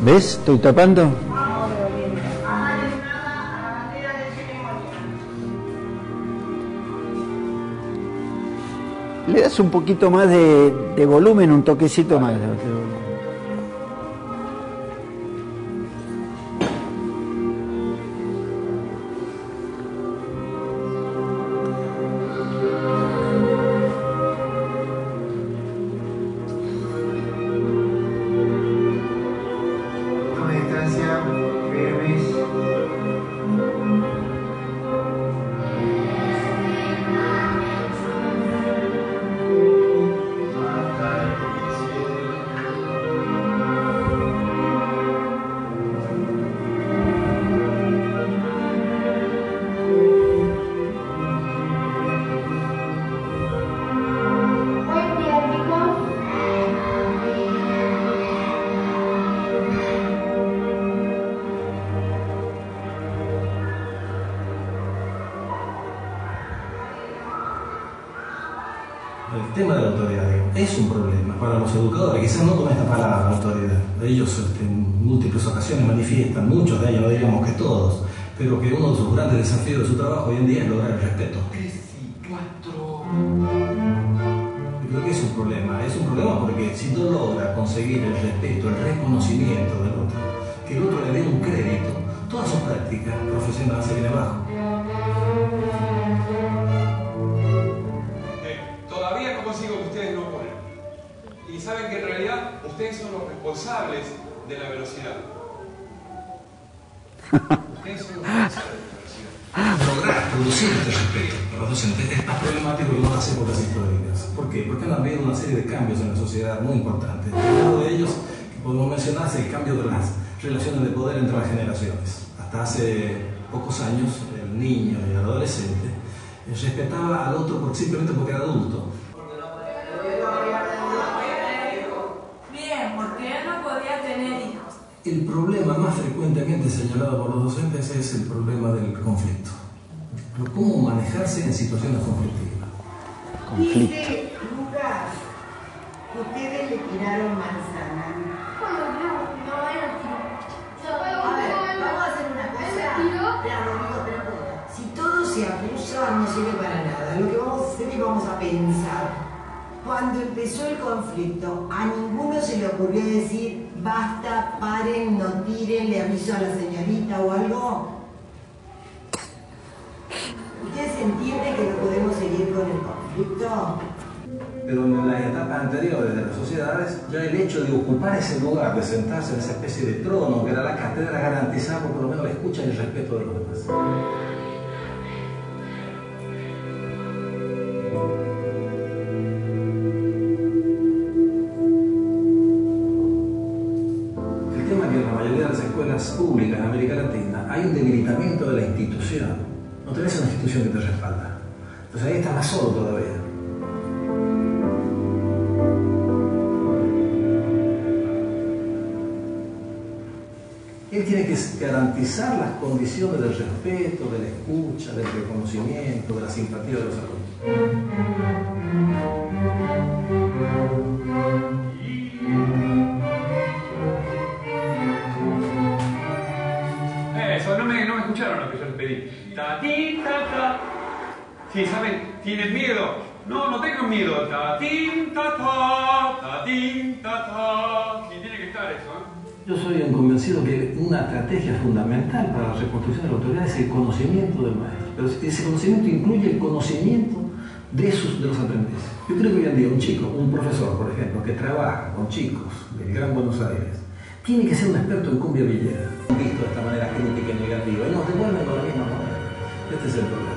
¿Ves? Estoy tapando. Le das un poquito más de volumen, un toquecito más. El tema de la autoridad es un problema para los educadores, quizás no con esta palabra autoridad. Ellos en múltiples ocasiones manifiestan, muchos de ellos, no diríamos que todos, pero que uno de sus grandes desafíos de su trabajo hoy en día es lograr el respeto. 3 y 4. Yo creo que es un problema porque si no logra conseguir el respeto, el reconocimiento del otro, que el otro le dé un crédito, toda su práctica profesional se viene abajo. Y saben que en realidad ustedes son los responsables de la velocidad. Ustedes son los responsables de la velocidad. Lograr producir este respeto para los docentes es más problemático que las épocas históricas. ¿Por qué? Porque han habido una serie de cambios en la sociedad muy importantes. Uno de ellos, que podemos mencionar, es el cambio de las relaciones de poder entre las generaciones. Hasta hace pocos años, el niño y el adolescente respetaba al otro simplemente porque era adulto. El problema más frecuentemente señalado por los docentes es el problema del conflicto. ¿Cómo manejarse en situaciones conflictivas? Dice Lucas, ustedes le tiraron manzana. A ver, vamos a hacer una cosa. Si todo se acusa, no sirve para nada. Lo que vamos a hacer es vamos a pensar. Cuando empezó el conflicto, a ninguno se le ocurrió decir basta, paren, no tiren, le aviso a la señorita o algo. ¿Ustedes entienden que no podemos seguir con el conflicto? Pero en las etapas anteriores de las sociedades, ya el hecho de ocupar ese lugar, de sentarse en esa especie de trono que era la cátedra, garantizaba por lo menos la escucha y el respeto de los demás. Públicas en América Latina hay un debilitamiento de la institución. No tenés una institución que te respalda. Entonces ahí estás más solo todavía. Él tiene que garantizar las condiciones del respeto, de la escucha, del reconocimiento, de la simpatía de los alumnos. No me escucharon lo que yo les pedí. Ta, ti, ta, ta. Sí, ¿saben? ¿Tienen miedo? No, no tengan miedo. Ta, tin, ta, ta. Ta, tin, ta, ta. Sí, tiene que estar eso, ¿eh? Yo soy un convencido que una estrategia fundamental para la reconstrucción de la autoridad es el conocimiento del maestro. Pero ese conocimiento incluye el conocimiento de los aprendices. Yo creo que hoy en día un chico, un profesor, por ejemplo, que trabaja con chicos del Gran Buenos Aires, tiene que ser un experto en cumbia villera. Visto de esta manera crítica y negativa, y nos devuelven con la misma manera. Este es el problema.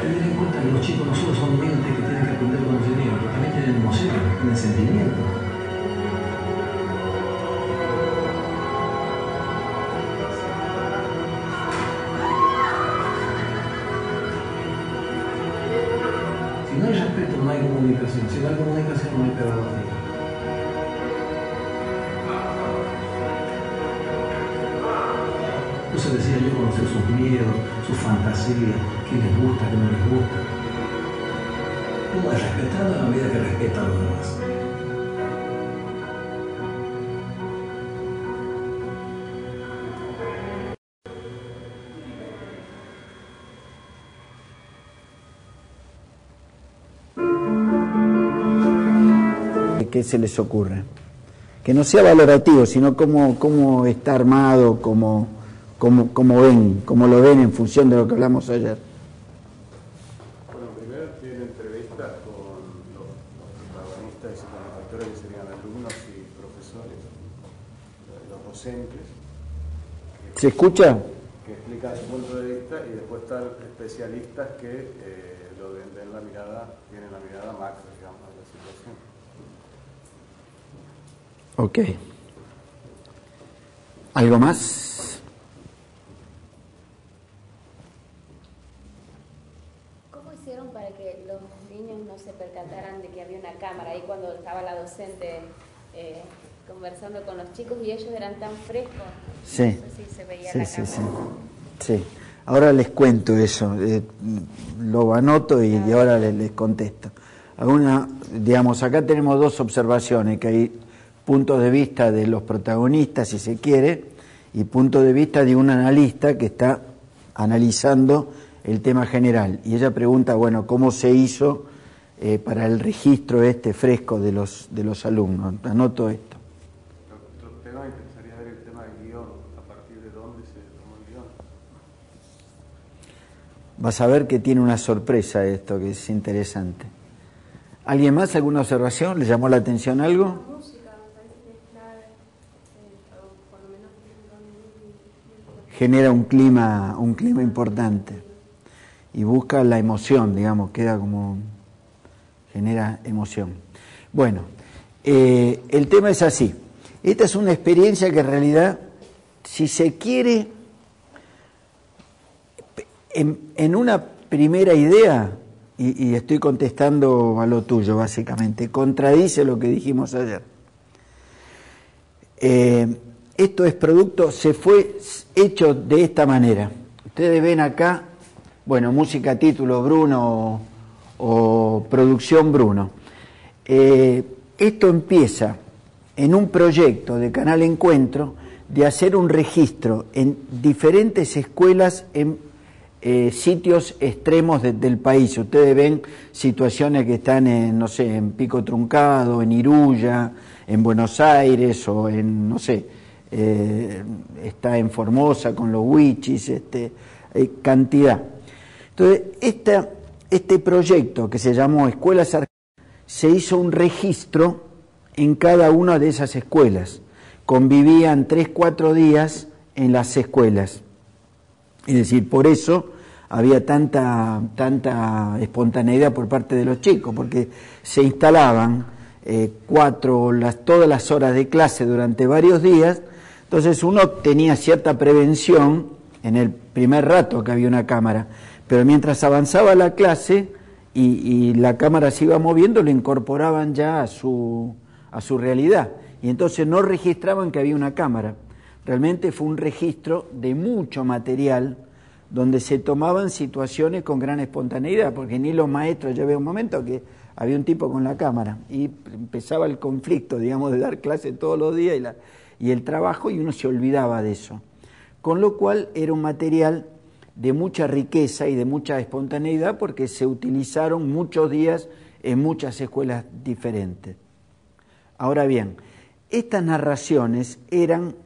Tener en cuenta que los chicos no solo son mentes que tienen que aprender conocimiento, también tienen emociones, tienen sentimientos. Si no hay respeto, no hay comunicación. Si no hay comunicación, no hay pedagogía. Entonces decía yo conocer sus miedos, sus fantasías, qué les gusta, qué no les gusta. Uno es respetando a la medida que respeta a los demás. ¿Qué se les ocurre? Que no sea valorativo, sino cómo está armado, cómo lo ven en función de lo que hablamos ayer. Bueno, primero tiene entrevistas con los protagonistas y con los actores que serían alumnos y profesores, los docentes. ¿Se escucha? Que explican su punto de vista, y después están especialistas que tienen la mirada macro, digamos, de la situación. Ok. ¿Algo más? ¿Cómo hicieron para que los niños no se percataran de que había una cámara ahí cuando estaba la docente conversando con los chicos y ellos eran tan frescos? Sí. No sé si se veía la cámara. Sí. Ahora les cuento eso, lo anoto y ahora les contesto. Digamos, acá tenemos dos observaciones, que hay puntos de vista de los protagonistas, si se quiere, y punto de vista de un analista que está analizando el tema general. Y ella pregunta, bueno, ¿cómo se hizo para el registro fresco de los alumnos? Anoto esto. Otro tema, me interesaría ver el tema del guión, a partir de dónde se tomó el guión. Vas a ver que tiene una sorpresa esto, que es interesante. ¿Alguien más? ¿Alguna observación? ¿Le llamó la atención algo? Genera un clima importante y busca la emoción, digamos, genera emoción. Bueno, el tema es así. Esta es una experiencia que en realidad, si se quiere, en una primera idea, y estoy contestando a lo tuyo básicamente, contradice lo que dijimos ayer. Esto es producto, se fue hecho de esta manera. Ustedes ven acá, bueno, música, título Bruno o producción Bruno. Esto empieza en un proyecto de Canal Encuentro de hacer un registro en diferentes escuelas en sitios extremos del país. Ustedes ven situaciones que están en, no sé, en Pico Truncado, en Iruya, en Buenos Aires o en, no sé, está en Formosa con los Huichis, cantidad. Entonces, este proyecto que se llamó Escuelas Argentinas, se hizo un registro en cada una de esas escuelas. Convivían 3-4 días en las escuelas. Es decir, por eso había tanta espontaneidad por parte de los chicos, porque se instalaban todas las horas de clase durante varios días. Entonces uno tenía cierta prevención en el primer rato que había una cámara, pero mientras avanzaba la clase y la cámara se iba moviendo, lo incorporaban ya a su realidad, y entonces no registraban que había una cámara. Realmente fue un registro de mucho material donde se tomaban situaciones con gran espontaneidad, porque ni los maestros, ya veo un momento que había un tipo con la cámara y empezaba el conflicto, digamos, de dar clase todos los días y el trabajo, y uno se olvidaba de eso. Con lo cual era un material de mucha riqueza y de mucha espontaneidad, porque se utilizaron muchos días en muchas escuelas diferentes. Ahora bien, estas narraciones eran,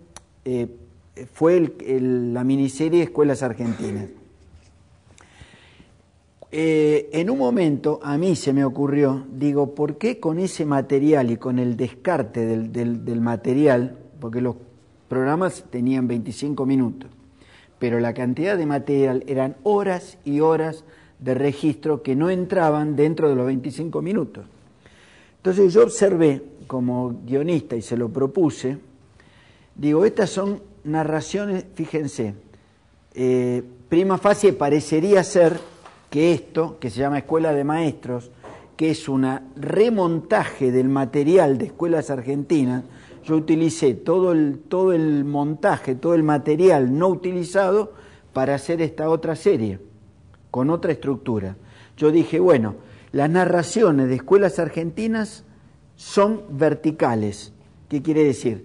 fue la miniserie Escuelas Argentinas. En un momento a mí se me ocurrió, digo, ¿por qué con ese material y con el descarte del material, porque los programas tenían 25 minutos, pero la cantidad de material eran horas y horas de registro que no entraban dentro de los 25 minutos? Entonces yo observé como guionista y se lo propuse, digo, estas son narraciones, fíjense, prima facie parecería ser que esto, que se llama Escuela de Maestros, que es un remontaje del material de Escuelas Argentinas, yo utilicé todo el montaje, todo el material no utilizado para hacer esta otra serie, con otra estructura. Yo dije, bueno, las narraciones de escuelas argentinas son verticales. ¿Qué quiere decir?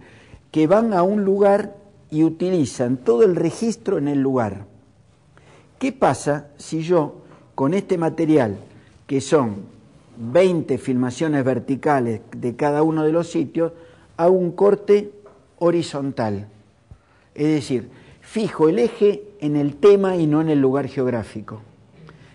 Que van a un lugar y utilizan todo el registro en el lugar. ¿Qué pasa si yo, con este material, que son 20 filmaciones verticales de cada uno de los sitios, hago un corte horizontal? Es decir, fijo el eje en el tema y no en el lugar geográfico.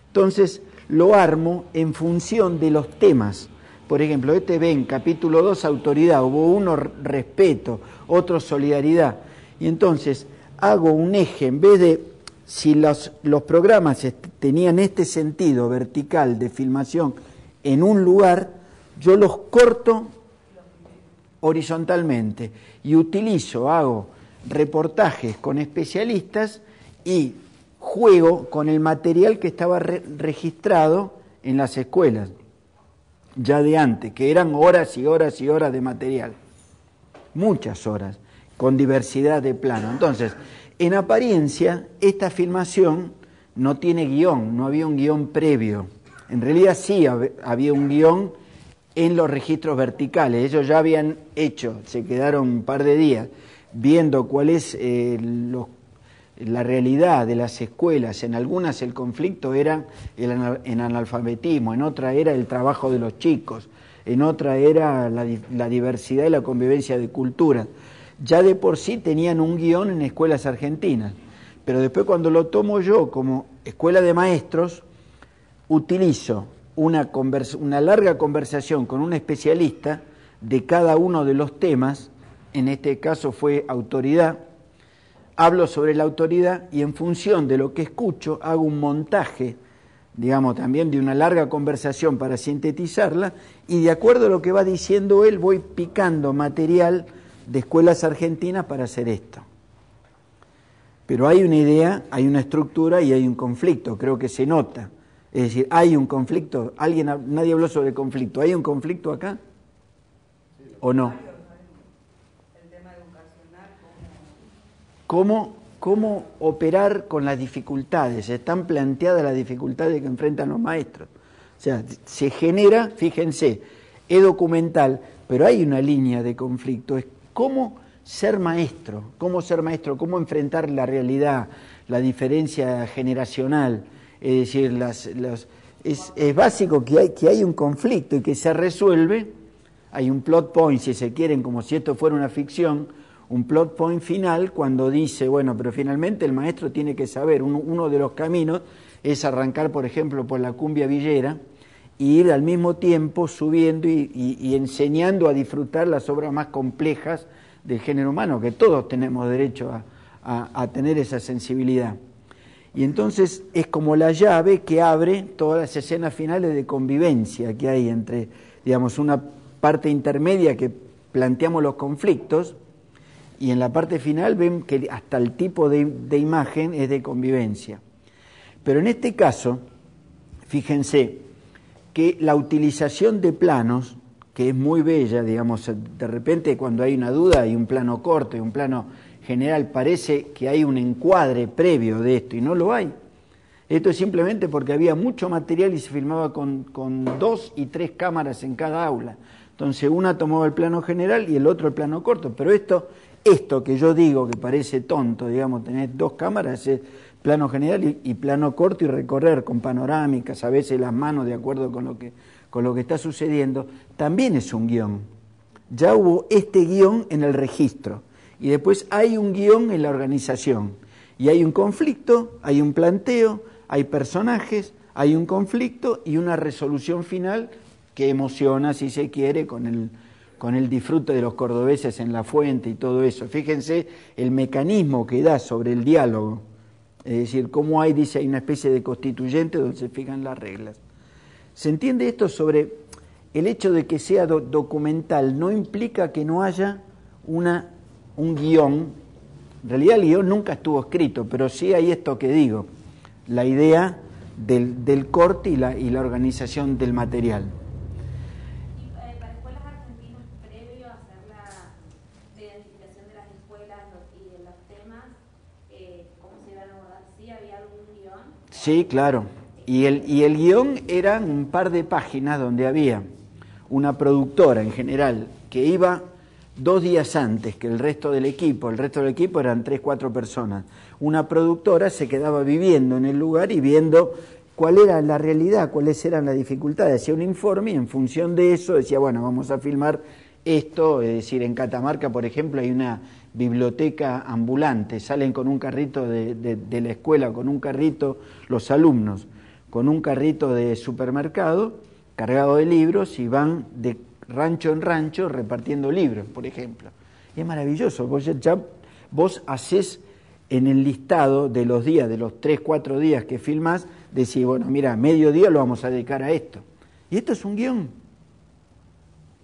Entonces, lo armo en función de los temas. Por ejemplo, ven, capítulo 2, autoridad, hubo uno, respeto, otro, solidaridad. Y entonces hago un eje, en vez de, si los programas tenían este sentido vertical de filmación en un lugar, yo los corto horizontalmente y hago reportajes con especialistas y juego con el material que estaba registrado en las escuelas, ya de antes, que eran horas y horas y horas de material, muchas horas, con diversidad de plano. Entonces, en apariencia, esta filmación no tiene guión, no había un guión previo. En realidad sí había un guión en los registros verticales. Ellos ya habían hecho, se quedaron un par de días viendo cuál es la realidad de las escuelas. En algunas el conflicto era el analfabetismo, en otra era el trabajo de los chicos, en otra era la diversidad y la convivencia de culturas. Ya de por sí tenían un guión en escuelas argentinas, pero después cuando lo tomo yo como escuela de maestros, utilizo una larga conversación con un especialista de cada uno de los temas. En este caso fue autoridad. Hablo sobre la autoridad y en función de lo que escucho hago un montaje, digamos, también de una larga conversación para sintetizarla, y de acuerdo a lo que va diciendo él voy picando material de escuelas argentinas para hacer esto. Pero hay una idea, hay una estructura y hay un conflicto, creo que se nota. Es decir, hay un conflicto, nadie habló sobre conflicto, ¿hay un conflicto acá? ¿O no? El tema educacional, ¿Cómo operar con las dificultades? Están planteadas las dificultades que enfrentan los maestros. O sea, se genera, fíjense, es documental, pero hay una línea de conflicto. Es cómo ser maestro, cómo enfrentar la realidad, la diferencia generacional. Es decir, es básico que hay un conflicto y que se resuelve. Hay un plot point, si se quieren, como si esto fuera una ficción, un plot point final cuando dice, bueno, pero finalmente el maestro tiene que saber, uno de los caminos es arrancar, por ejemplo, por la cumbia villera e ir al mismo tiempo subiendo y enseñando a disfrutar las obras más complejas del género humano, que todos tenemos derecho a tener esa sensibilidad. Y entonces es como la llave que abre todas las escenas finales de convivencia que hay entre, digamos, una parte intermedia que planteamos los conflictos, y en la parte final ven que hasta el tipo de imagen es de convivencia. Pero en este caso, fíjense que la utilización de planos, que es muy bella, digamos, de repente cuando hay una duda hay un plano corto y un plano general, parece que hay un encuadre previo de esto, y no lo hay. Esto es simplemente porque había mucho material y se filmaba con 2 y 3 cámaras en cada aula. Entonces una tomaba el plano general y el otro el plano corto, pero esto que yo digo que parece tonto, digamos, tener 2 cámaras, es plano general y plano corto, y recorrer con panorámicas, a veces las manos de acuerdo con lo que está sucediendo, también es un guión. Ya hubo este guión en el registro, y después hay un guión en la organización, y hay un conflicto, hay un planteo, hay personajes, hay un conflicto y una resolución final que emociona, si se quiere, con el disfrute de los cordobeses en la fuente y todo eso. Fíjense el mecanismo que da sobre el diálogo, es decir, cómo hay una especie de constituyente donde se fijan las reglas. ¿Se entiende esto sobre el hecho de que sea documental? No implica que no haya un guión. En realidad el guión nunca estuvo escrito, pero sí hay esto que digo, la idea del corte y la organización del material. Para escuelas argentinas, previo a hacer sí había algún guión. Sí, claro. Y el guión eran un par de páginas donde había una productora en general que iba 2 días antes que el resto del equipo. El resto del equipo eran 3, 4 personas. Una productora se quedaba viviendo en el lugar y viendo cuál era la realidad, cuáles eran las dificultades. Hacía un informe y en función de eso decía, bueno, vamos a filmar esto. Es decir, en Catamarca, por ejemplo, hay una biblioteca ambulante. Salen con un carrito de la escuela, con un carrito, los alumnos, con un carrito de supermercado cargado de libros y van de rancho en rancho repartiendo libros, por ejemplo. Y es maravilloso. Vos hacés en el listado de los días, de los 3, 4 días que filmás, decís, bueno, mira, medio día lo vamos a dedicar a esto. Y esto es un guión.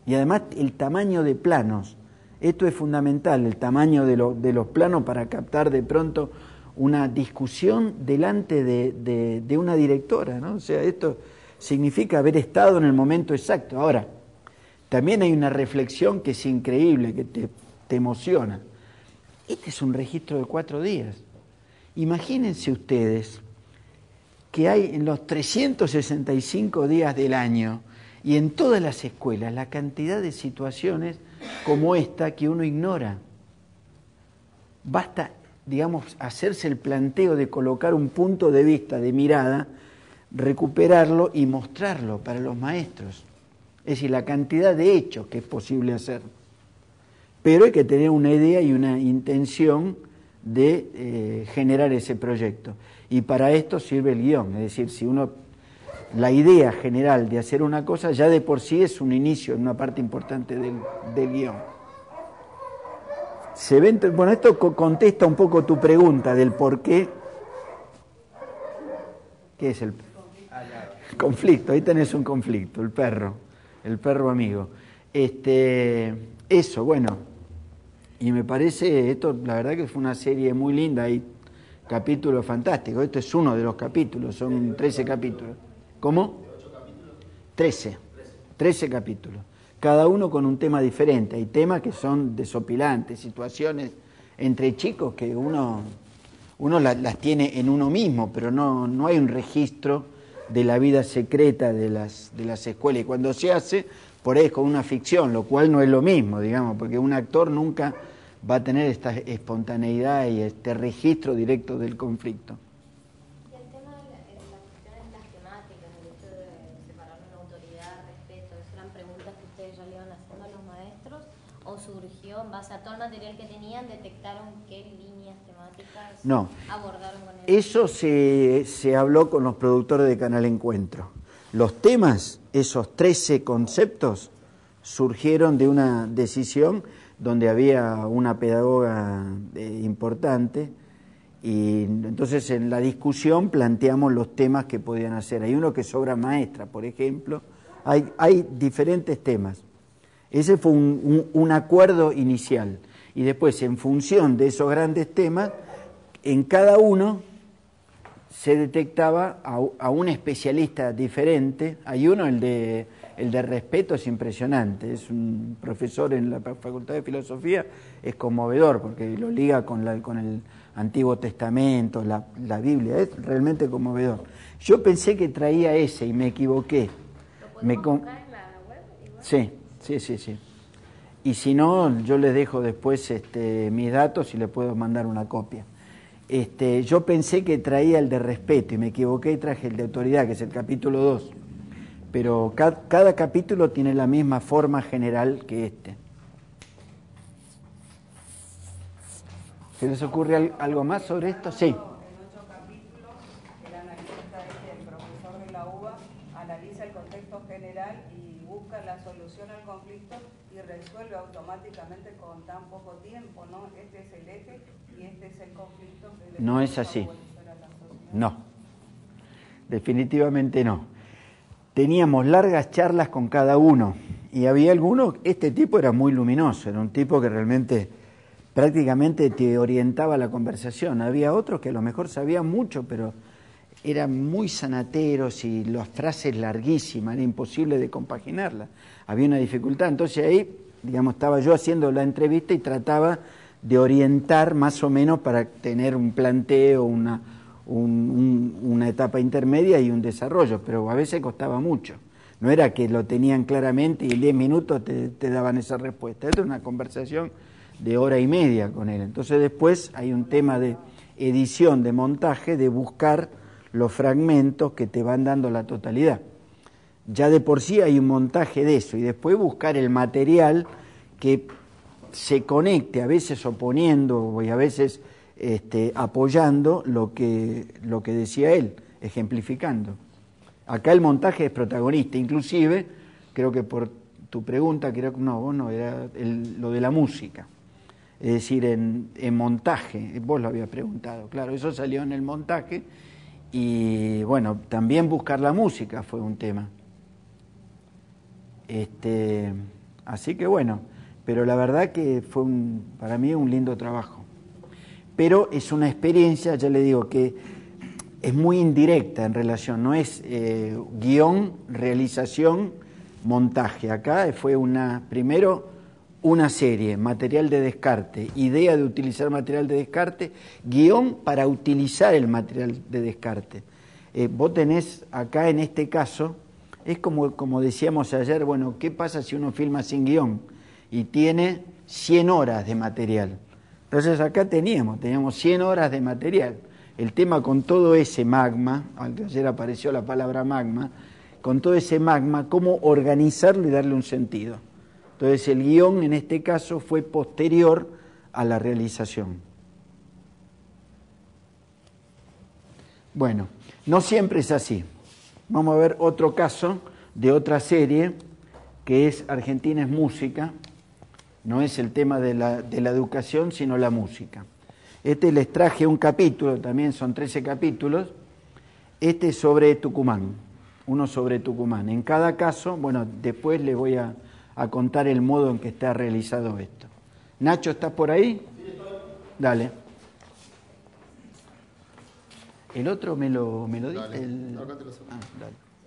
Y además el tamaño de planos. Esto es fundamental, el tamaño de los planos para captar de pronto una discusión delante de una directora, ¿no? O sea, esto significa haber estado en el momento exacto. Ahora, también hay una reflexión que es increíble, que te emociona. Este es un registro de 4 días. Imagínense ustedes que hay en los 365 días del año y en todas las escuelas la cantidad de situaciones como esta que uno ignora. Basta, digamos, hacerse el planteo de colocar un punto de vista, de mirada, recuperarlo y mostrarlo para los maestros. Es decir, la cantidad de hechos que es posible hacer. Pero hay que tener una idea y una intención de generar ese proyecto. Y para esto sirve el guión. Es decir, si uno, la idea general de hacer una cosa ya de por sí es un inicio, una parte importante del guión. Bueno, esto contesta un poco tu pregunta del por qué. ¿Qué es el conflicto? Ahí tenés un conflicto, el perro amigo. Eso, bueno, y me parece, esto la verdad que fue una serie muy linda, hay capítulos fantásticos, esto es uno de los capítulos, son 13 capítulos. ¿Cómo? 13 capítulos, cada uno con un tema diferente, hay temas que son desopilantes, situaciones entre chicos que uno las tiene en uno mismo, pero no hay un registro de la vida secreta de las escuelas, y cuando se hace, por ahí es con una ficción, lo cual no es lo mismo, digamos, porque un actor nunca va a tener esta espontaneidad y este registro directo del conflicto. Y el tema de las cuestiones de las temáticas, el hecho de separar la autoridad, respeto, ¿eso eran preguntas que ustedes ya le iban haciendo a los maestros? ¿O surgió en base a todo el material que tenían, detectaron qué líneas temáticas abordaron con él? Eso se habló con los productores de Canal Encuentro. Los temas, esos 13 conceptos, surgieron de una decisión donde había una pedagoga importante y entonces en la discusión planteamos los temas que podían hacer. Hay uno que es obra maestra, por ejemplo. Hay diferentes temas. Ese fue un acuerdo inicial. Y después, en función de esos grandes temas, en cada uno se detectaba a un especialista diferente. Hay uno, el de respeto, es impresionante. Es un profesor en la Facultad de Filosofía, es conmovedor porque lo liga con el Antiguo Testamento, la Biblia, es realmente conmovedor. Yo pensé que traía ese y me equivoqué. ¿Lo podemos buscar en la web? Igual? Sí. Y si no, yo les dejo después mis datos y les puedo mandar una copia. Yo pensé que traía el de respeto y me equivoqué y traje el de autoridad, que es el capítulo 2. Pero cada capítulo tiene la misma forma general que este. ¿Se les ocurre algo más sobre esto? Sí. En 8 capítulos, el analista el profesor de la UBA analiza el contexto general y busca la solución al conflicto y resuelve automáticamente con tan poco tiempo, ¿no? Este es el eje y este es el conflicto. No es así. No. Definitivamente no. Teníamos largas charlas con cada uno y había algunos, este tipo era muy luminoso, era un tipo que realmente prácticamente te orientaba la conversación. Había otros que a lo mejor sabían mucho, pero eran muy sanateros y las frases larguísimas, era imposible de compaginarlas. Había una dificultad, entonces ahí, digamos, estaba yo haciendo la entrevista y trataba de orientar más o menos para tener un planteo, una etapa intermedia y un desarrollo, pero a veces costaba mucho. No era que lo tenían claramente y en 10 minutos te daban esa respuesta. Era una conversación de hora y media con él. Entonces después hay un tema de edición, de montaje, de buscar los fragmentos que te van dando la totalidad. Ya de por sí hay un montaje de eso y después buscar el material que se conecte, a veces oponiendo y a veces apoyando lo que decía él, ejemplificando. Acá el montaje es protagonista, inclusive, creo que por tu pregunta, creo que no, vos no, era lo de la música. Es decir, en montaje, vos lo habías preguntado, claro, eso salió en el montaje y bueno, también buscar la música fue un tema. Así que bueno, pero la verdad que fue para mí un lindo trabajo. Pero es una experiencia, ya le digo, que es muy indirecta en relación, no es guión, realización, montaje. Acá fue primero una serie, material de descarte, idea de utilizar material de descarte, guión para utilizar el material de descarte. Vos tenés acá en este caso, es como decíamos ayer, bueno, ¿qué pasa si uno filma sin guión y tiene 100 horas de material? Entonces acá teníamos 100 horas de material. El tema con todo ese magma, aunque ayer apareció la palabra magma, con todo ese magma, cómo organizarlo y darle un sentido. Entonces el guión en este caso fue posterior a la realización. Bueno, no siempre es así. Vamos a ver otro caso de otra serie que es Argentina es música. No es el tema de la educación, sino la música. Les traje un capítulo, también son 13 capítulos. Este es sobre Tucumán, uno sobre Tucumán. En cada caso, bueno, después les voy a contar el modo en que está realizado esto. Nacho, ¿estás por ahí? Dale. ¿El otro me lo dice? Dale.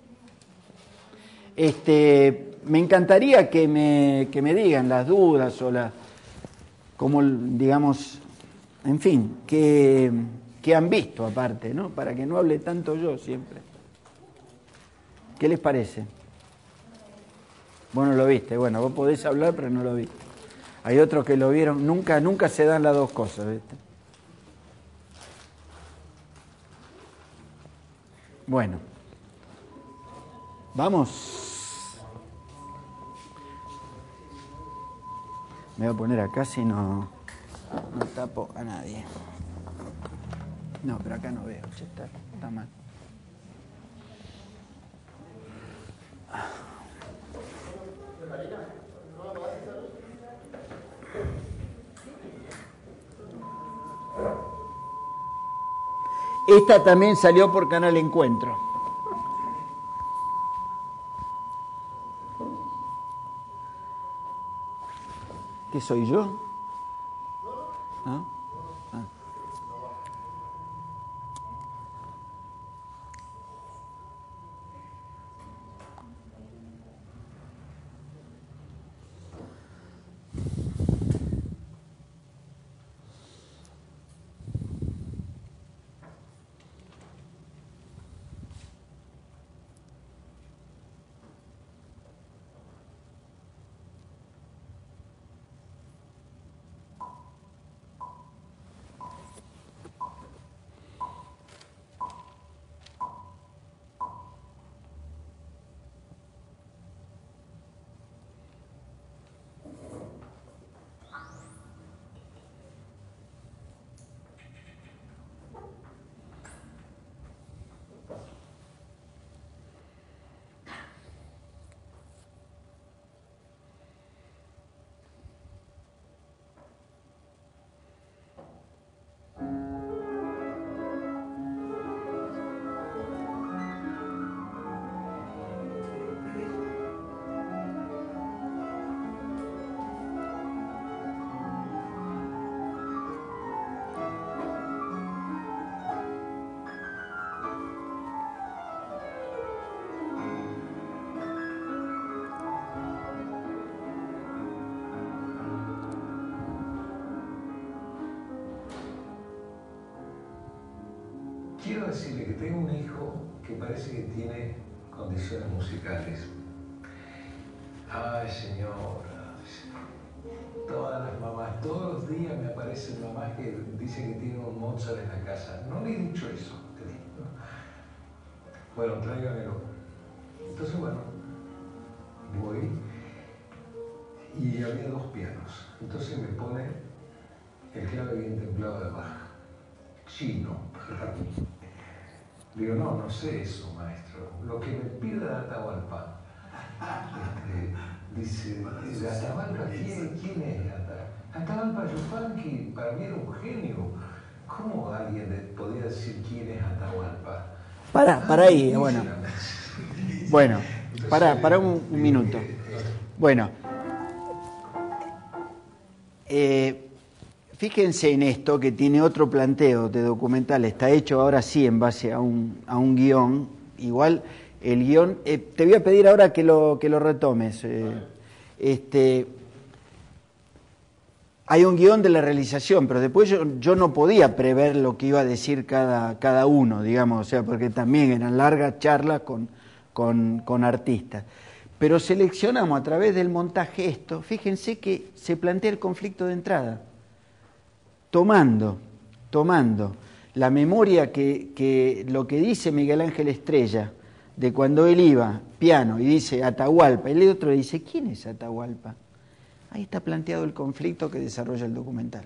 Me encantaría que me digan las dudas o como digamos, en fin, que han visto aparte, ¿no? Para que no hable tanto yo siempre. ¿Qué les parece? Vos no lo viste, bueno, vos podés hablar, pero no lo viste. Hay otros que lo vieron, nunca se dan las dos cosas, ¿viste? Bueno, vamos. Me voy a poner acá si no tapo a nadie. No, pero acá no veo, che, está mal. Esta también salió por Canal Encuentro. ¿Qué soy yo? ¿No? Ah. quiero decirle que tengo un hijo que parece que tiene condiciones musicales. Ay, señora, todas las mamás, todos los días me aparecen mamás que dicen que tienen un Mozart en la casa. No le he dicho eso. Bueno, tráigamelo. Entonces, bueno, voy y había 2 pianos. Entonces me pone el clave bien templado de Bach. Chino. Digo, no sé eso, maestro. Lo que me pide de Atahualpa. Dice, ¿de Atahualpa quién es? Atahualpa Yupanqui para mí era un genio. ¿Cómo alguien podía decir quién es Atahualpa? Para ahí, bueno. Bueno, para un minuto. Bueno, fíjense en esto que tiene otro planteo de documental. Está hecho ahora sí en base a un guión. Igual el guión, te voy a pedir ahora que lo retomes. Hay un guión de la realización, pero después yo no podía prever lo que iba a decir cada uno, digamos, o sea, porque también eran largas charlas con artistas. Pero seleccionamos a través del montaje esto, fíjense que se plantea el conflicto de entrada, tomando la memoria que lo que dice Miguel Ángel Estrella, de cuando él iba, piano, y dice Atahualpa, y el otro dice, ¿quién es Atahualpa? Ahí está planteado el conflicto que desarrolla el documental.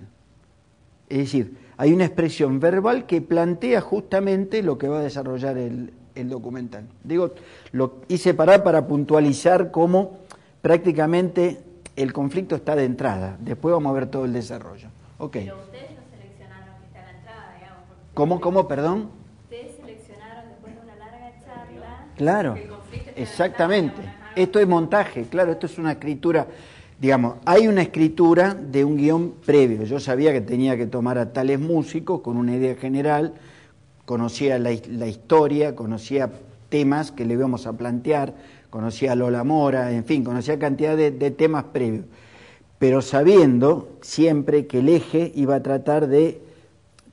Es decir, hay una expresión verbal que plantea justamente lo que va a desarrollar el documental. Digo, lo hice para puntualizar cómo prácticamente el conflicto está de entrada. Después vamos a ver todo el desarrollo. Okay. Pero ustedes no seleccionaron que está en la entrada, digamos. ¿Cómo, perdón? Ustedes seleccionaron después de una larga charla. Claro, Que el conflicto está exactamente. En la entrada, Esto es montaje, claro, esto es una escritura. Digamos, hay una escritura de un guión previo. Yo sabía que tenía que tomar a tales músicos con una idea general, conocía la historia, conocía temas que le íbamos a plantear, conocía a Lola Mora, en fin, conocía cantidad de temas previos, pero sabiendo siempre que el eje iba a tratar de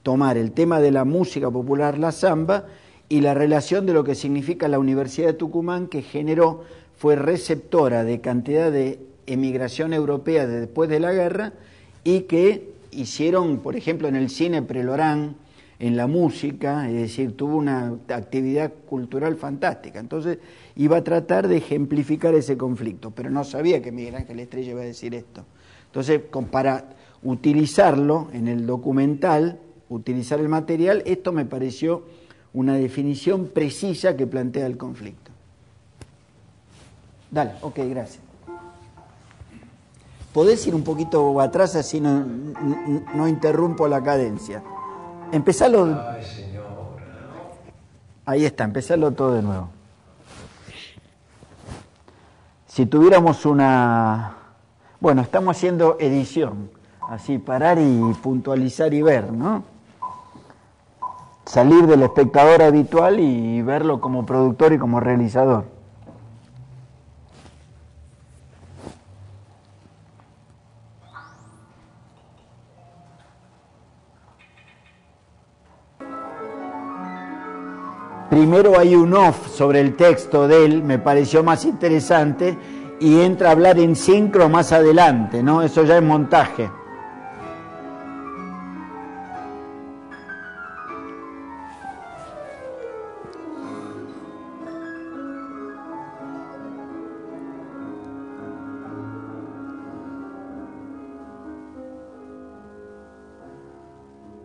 tomar el tema de la música popular, la samba, y la relación de lo que significa la Universidad de Tucumán, que fue receptora de cantidad de emigración europea después de la guerra y que hicieron, por ejemplo, en el cine Prelorán, en la música, es decir, tuvo una actividad cultural fantástica. Entonces iba a tratar de ejemplificar ese conflicto, pero no sabía que Miguel Ángel Estrella iba a decir esto. Entonces, para utilizarlo en el documental, utilizar el material, esto me pareció una definición precisa que plantea el conflicto. Dale, ok, gracias. ¿Podés ir un poquito atrás así no interrumpo la cadencia? Empezalo. Ay, señor. Ahí está, empezarlo todo de nuevo. Si tuviéramos bueno, estamos haciendo edición, así parar y puntualizar y ver, ¿no? Salir del espectador habitual y verlo como productor y como realizador. Primero hay un off sobre el texto de él, me pareció más interesante, y entra a hablar en sincro más adelante, ¿no? Eso ya es montaje.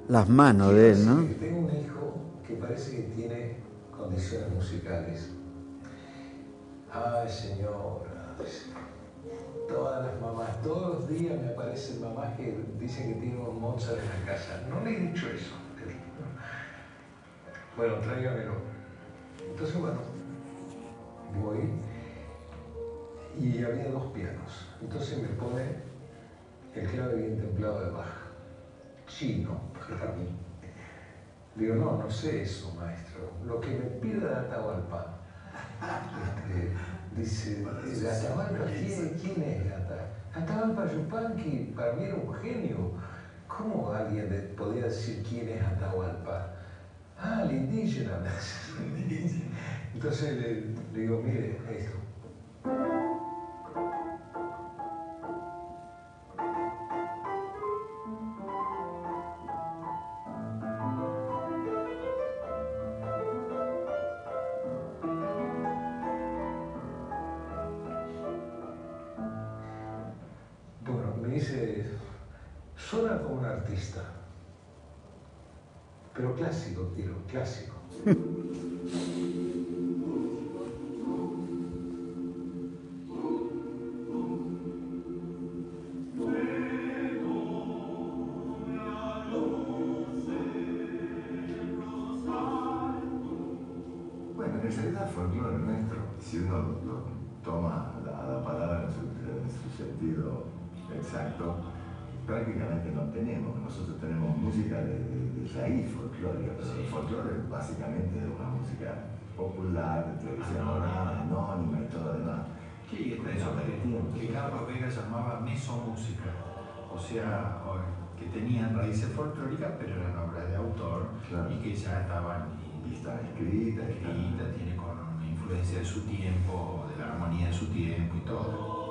Las manos de él, ¿no? Tengo un hijo que parece que tiene condiciones musicales. Ay, señora, todas las mamás, todos los días me aparecen mamás que dicen que tienen un Mozart en la casa. No le he dicho eso. Bueno, tráigamelo. Entonces, bueno, voy y había 2 pianos. Entonces me pone el clave bien templado de Bach. Chino, digo, no sé eso, maestro. Lo que me pide de Atahualpa. Dice, ¿de Atahualpa quién es? Atahualpa Yupanqui para mí era un genio. ¿Cómo alguien podía decir quién es Atahualpa? Lindísimo. indígena. Entonces le digo, mire, esto. Bueno, me dice, suena como un artista, pero clásico, tío, clásico. En realidad el folclore nuestro, si uno lo toma la palabra en su sentido exacto, prácticamente no tenemos. Nosotros tenemos música de raíz folclórica, pero el folclore básicamente es una música popular, de tradición oral, anónima y todo lo demás. Sí, está eso que Carlos Vega llamaba mesomúsica, o sea, que tenían raíces folclóricas, pero eran obras de autor, claro, y que ya estaban escrita, tiene con una influencia de su tiempo, de la armonía de su tiempo y todo.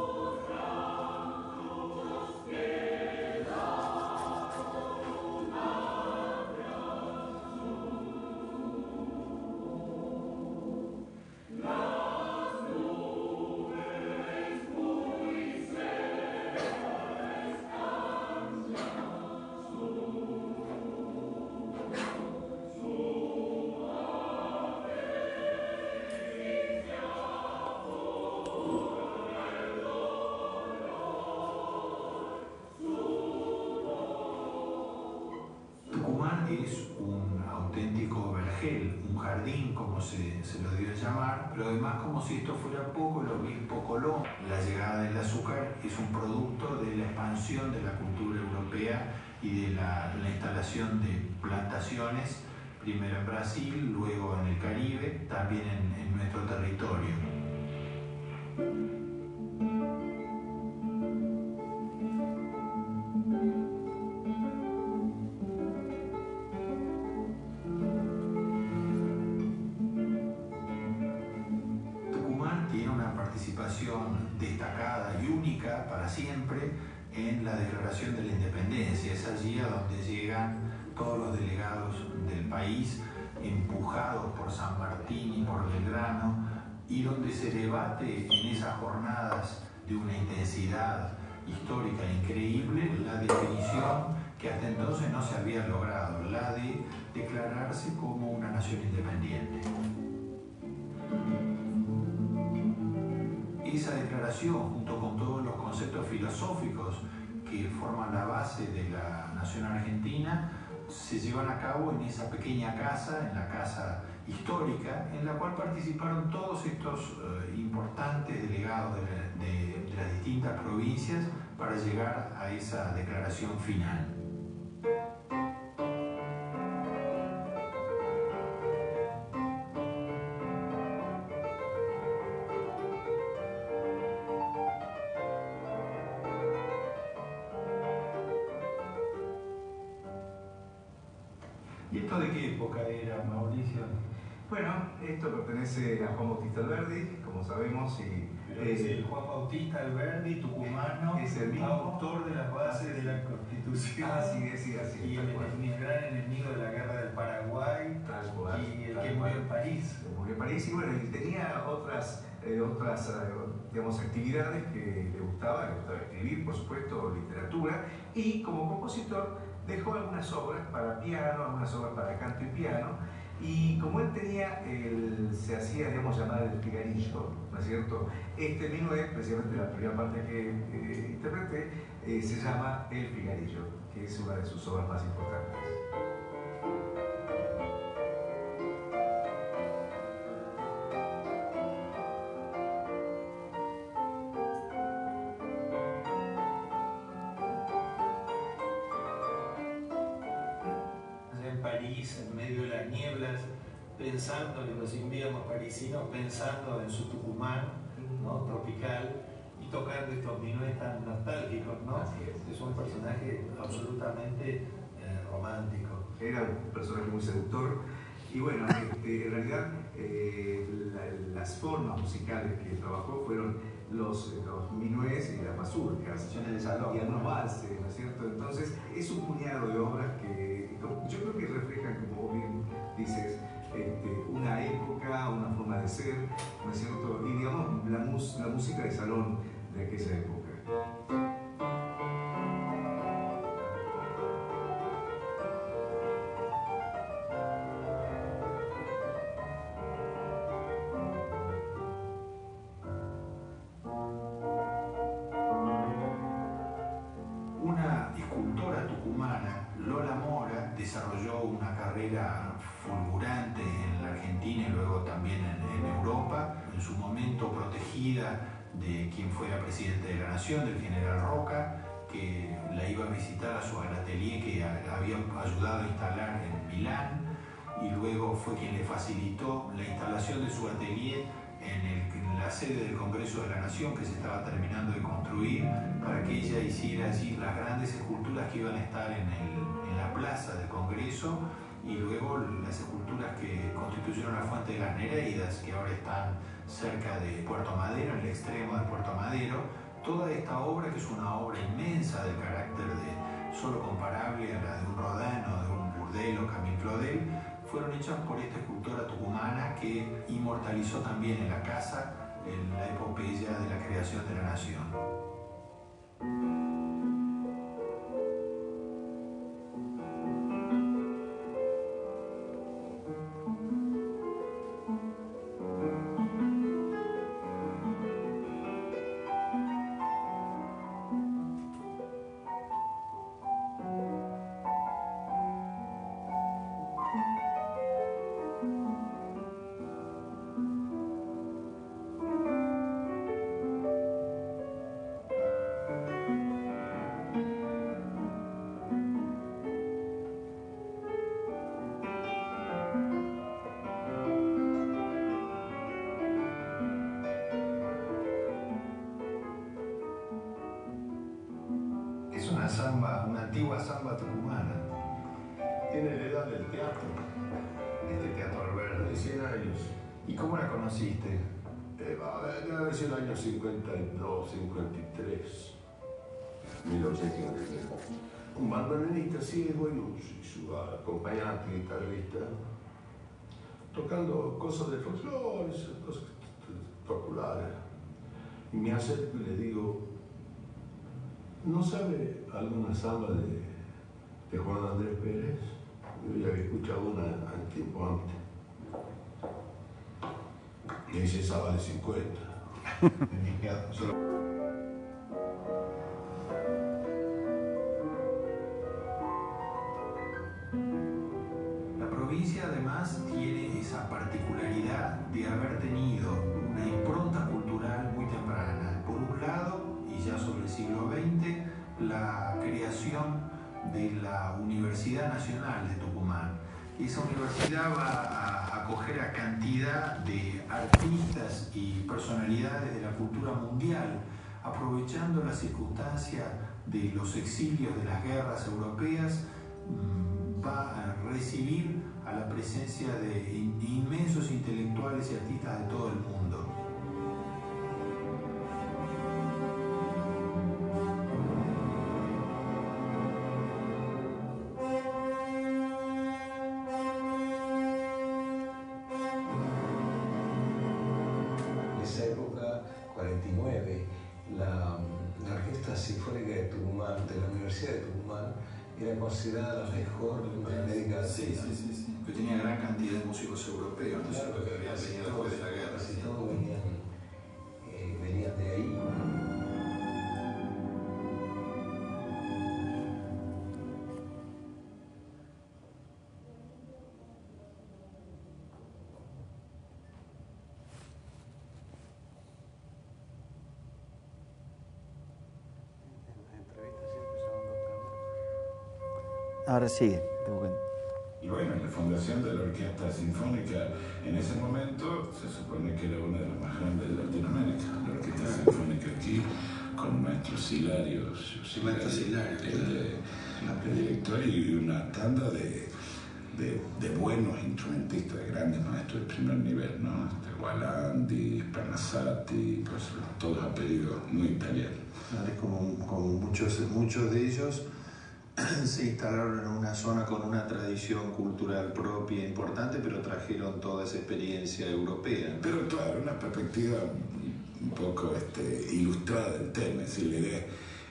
Es un auténtico vergel, un jardín como se lo dio a llamar, pero además como si esto fuera poco, el obispo Colón. La llegada del azúcar es un producto de la expansión de la cultura europea y de la instalación de plantaciones, primero en Brasil, luego en el Caribe, también en nuestro territorio. Destacada y única para siempre en la Declaración de la Independencia. Es allí a donde llegan todos los delegados del país, empujados por San Martín y por Belgrano, y donde se debate en esas jornadas de una intensidad histórica increíble la definición que hasta entonces no se había logrado, la de declararse como una nación independiente. Esa declaración, junto con todos los conceptos filosóficos que forman la base de la nación argentina, se llevan a cabo en esa pequeña casa, en la casa histórica, en la cual participaron todos estos importantes delegados de las distintas provincias para llegar a esa declaración final. ¿Y esto de qué época era, Mauricio? Bueno, esto pertenece a Juan Bautista Alberdi, como sabemos, y el Juan Bautista Alberdi, tucumano, es el mismo autor de las bases de la Constitución. Así es. Y el gran enemigo de la guerra del Paraguay, y el que murió en París. Murió en París, y bueno, y tenía otras digamos, actividades que le gustaba escribir, por supuesto, literatura, y como compositor dejó algunas obras para piano, algunas obras para canto y piano, y como él tenía, se hacía, digamos, llamar el Figarillo, ¿no es cierto? Este minuet, precisamente la primera parte que interpreté, se llama El Figarillo, que es una de sus obras más importantes. En medio de las nieblas, pensando en los inviernos parisinos, pensando en su Tucumán, ¿no? Tropical, y tocando estos minuets tan nostálgicos, ¿no? Es un personaje absolutamente romántico. Era un personaje muy seductor, y bueno, mencionar las formas musicales que trabajó fueron los minués y las mazurcas y algunos valses, ¿no es cierto? Entonces es un puñado de obras que yo creo que reflejan, como vos bien dices, una época, una forma de ser, ¿no es cierto? Y digamos la música de salón de aquella época. Desarrolló una carrera fulgurante en la Argentina y luego también en Europa, en su momento protegida de quien fuera presidente de la Nación, del general Roca, que la iba a visitar a su atelier que había ayudado a instalar en Milán, y luego fue quien le facilitó la instalación de su atelier en la sede del Congreso de la Nación, que se estaba terminando de construir, para que ella hiciera allí las grandes esculturas que iban a estar en la plaza del Congreso, y luego las esculturas que constituyeron la Fuente de las Nereidas, que ahora están cerca de Puerto Madero, en el extremo de Puerto Madero. Toda esta obra, que es una obra inmensa de carácter solo comparable a la de un Rodin o de un Bourdelle o Camille Claudel, fueron hechas por esta escultora tucumana, que inmortalizó también en la casa en la epopeya de la creación de la nación. Es una samba, una antigua samba tucumana. Tiene la edad del teatro. Este Teatro Alberdi. De 100 años. ¿Y cómo la conociste? Debe haber sido el año 52, 53. 1850. Un bandoneonista ciego y su acompañante guitarrista, tocando cosas de folclore, cosas populares. Y me acerco y le digo, ¿no sabe alguna samba de Juan Andrés Pérez? Yo ya había escuchado una al tiempo antes. Me dice, esa vale 50. La provincia además tiene esa particularidad de haber tenido una impronta cultural muy temprana. Por un lado, y ya sobre el siglo XX, la creación de la Universidad Nacional de Tucumán. Esa universidad va a acoger a cantidad de artistas y personalidades de la cultura mundial, aprovechando la circunstancia de los exilios de las guerras europeas. Va a recibir a la presencia de inmensos intelectuales y artistas de todo el mundo. Esa época, 49, la Orquesta Sinfónica de Tucumán, de la Universidad de Tucumán, era considerada la mejor de América Latina. Sí. Que tenía gran cantidad de músicos europeos, ¿no? Claro, Que habían venido después de la guerra. Casi todos venían de ahí. Ahora sigue. Y bueno, la fundación de la Orquesta Sinfónica en ese momento se supone que era una de las más grandes de Latinoamérica. La Orquesta Sinfónica aquí, con maestros Hilarios, el director y una tanda de buenos instrumentistas, grandes grandes maestros de primer nivel, ¿no? Gualandi, Spernasati, pues todos apellidos muy italianos. Como muchos de ellos se instalaron en una zona con una tradición cultural propia importante, pero trajeron toda esa experiencia europea, ¿no? Pero claro, una perspectiva un poco ilustrada del tema, es decir, la idea es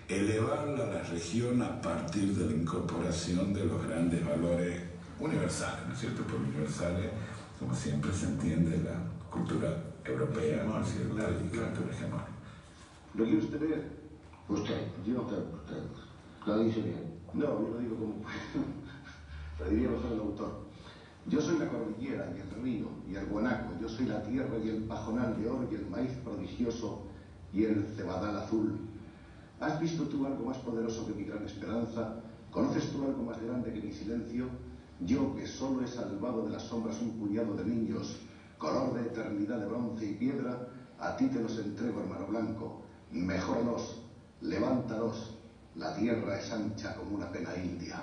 elevarla a la región a partir de la incorporación de los grandes valores universales, ¿no es cierto? Por universales, como siempre se entiende la cultura europea, ¿no es cierto? La cultura hegemónica. ¿Lo quiere usted leer? Usted. Yo, lo dice bien. No, yo lo digo como... lo diría mejor el autor. Yo soy la cordillera y el río y el guanaco, yo soy la tierra y el pajonal de oro y el maíz prodigioso y el cebadal azul. ¿Has visto tú algo más poderoso que mi gran esperanza? ¿Conoces tú algo más grande que mi silencio? Yo, que solo he salvado de las sombras un puñado de niños, color de eternidad de bronce y piedra, a ti te los entrego, hermano blanco. Mejóralos, levántalos, la tierra es ancha como una pena india.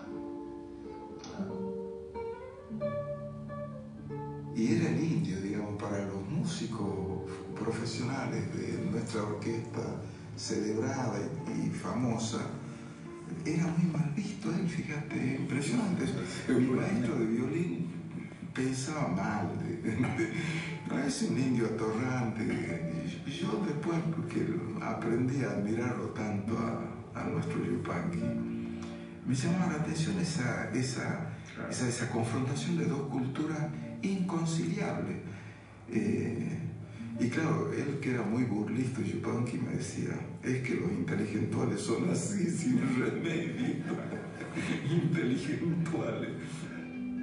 Y era el indio, digamos, para los músicos profesionales de nuestra orquesta celebrada y famosa. Era muy mal visto él, fíjate, impresionante. Mi maestro de violín pensaba mal, no es un indio atorrante. Y yo después, porque aprendí a admirarlo tanto a nuestro Yupanqui, me llamaba la atención esa confrontación de dos culturas inconciliables. Y claro, él, que era muy burlista, Yupanqui, me decía, es que los intelectuales son así, sin remedio. Intelectuales.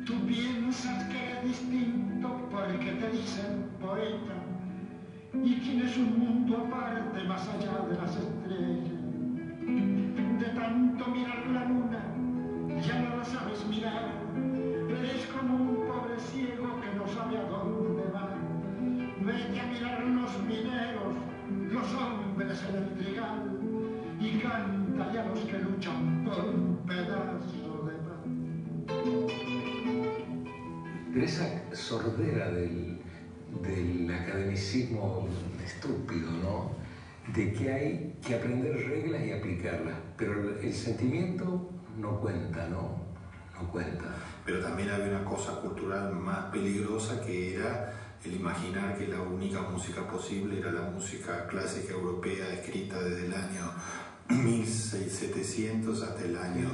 Tú piensas que eres distinto porque te dicen poeta y tienes un mundo aparte más allá de las estrellas. De tanto mirar la luna, ya no la sabes mirar. Eres como un pobre ciego que no sabe a dónde va. Vete a mirar los mineros, los hombres en el trigal, y cántale a los que luchan por un pedazo de pan. Pero esa sordera del academicismo estúpido, ¿no? De que hay que aprender reglas y aplicarlas, pero el sentimiento no cuenta, ¿no? No cuenta. Pero también había una cosa cultural más peligrosa, que era el imaginar que la única música posible era la música clásica europea escrita desde el año 1700 hasta el año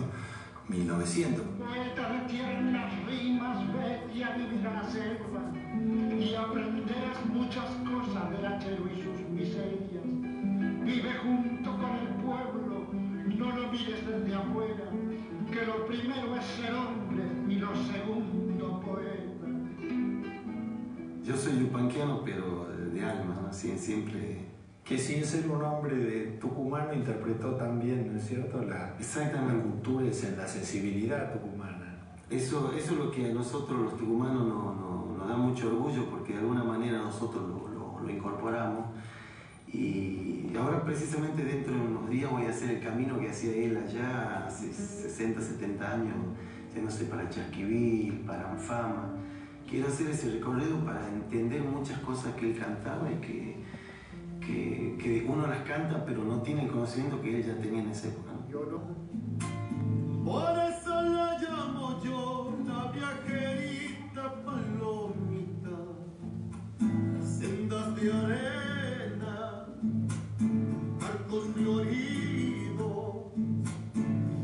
1900. Poeta de tiernas rimas, vete a vivir a la selva y aprenderás muchas cosas del hachero y sus miserias. Vive junto con el pueblo, no lo mires desde afuera, que lo primero es ser hombre y lo segundo poeta. Yo soy yupanquiano, pero de alma, ¿no? Siempre... Que sin ser un hombre de tucumano interpretó también, ¿no es cierto?, la cultura, la sensibilidad tucumana. Eso es lo que a nosotros los tucumanos nos da mucho orgullo, porque de alguna manera nosotros lo incorporamos. Y ahora precisamente dentro de unos días voy a hacer el camino que hacía él allá hace 60, 70 años, ya no sé, para Chasquivir, para Anfama. Quiero hacer ese recorrido para entender muchas cosas que él cantaba y que uno las canta pero no tiene el conocimiento que él ya tenía en esa época, ¿no? Yo no. Por eso la llamo yo la viajerita palomita, sendas de arena, arcos floridos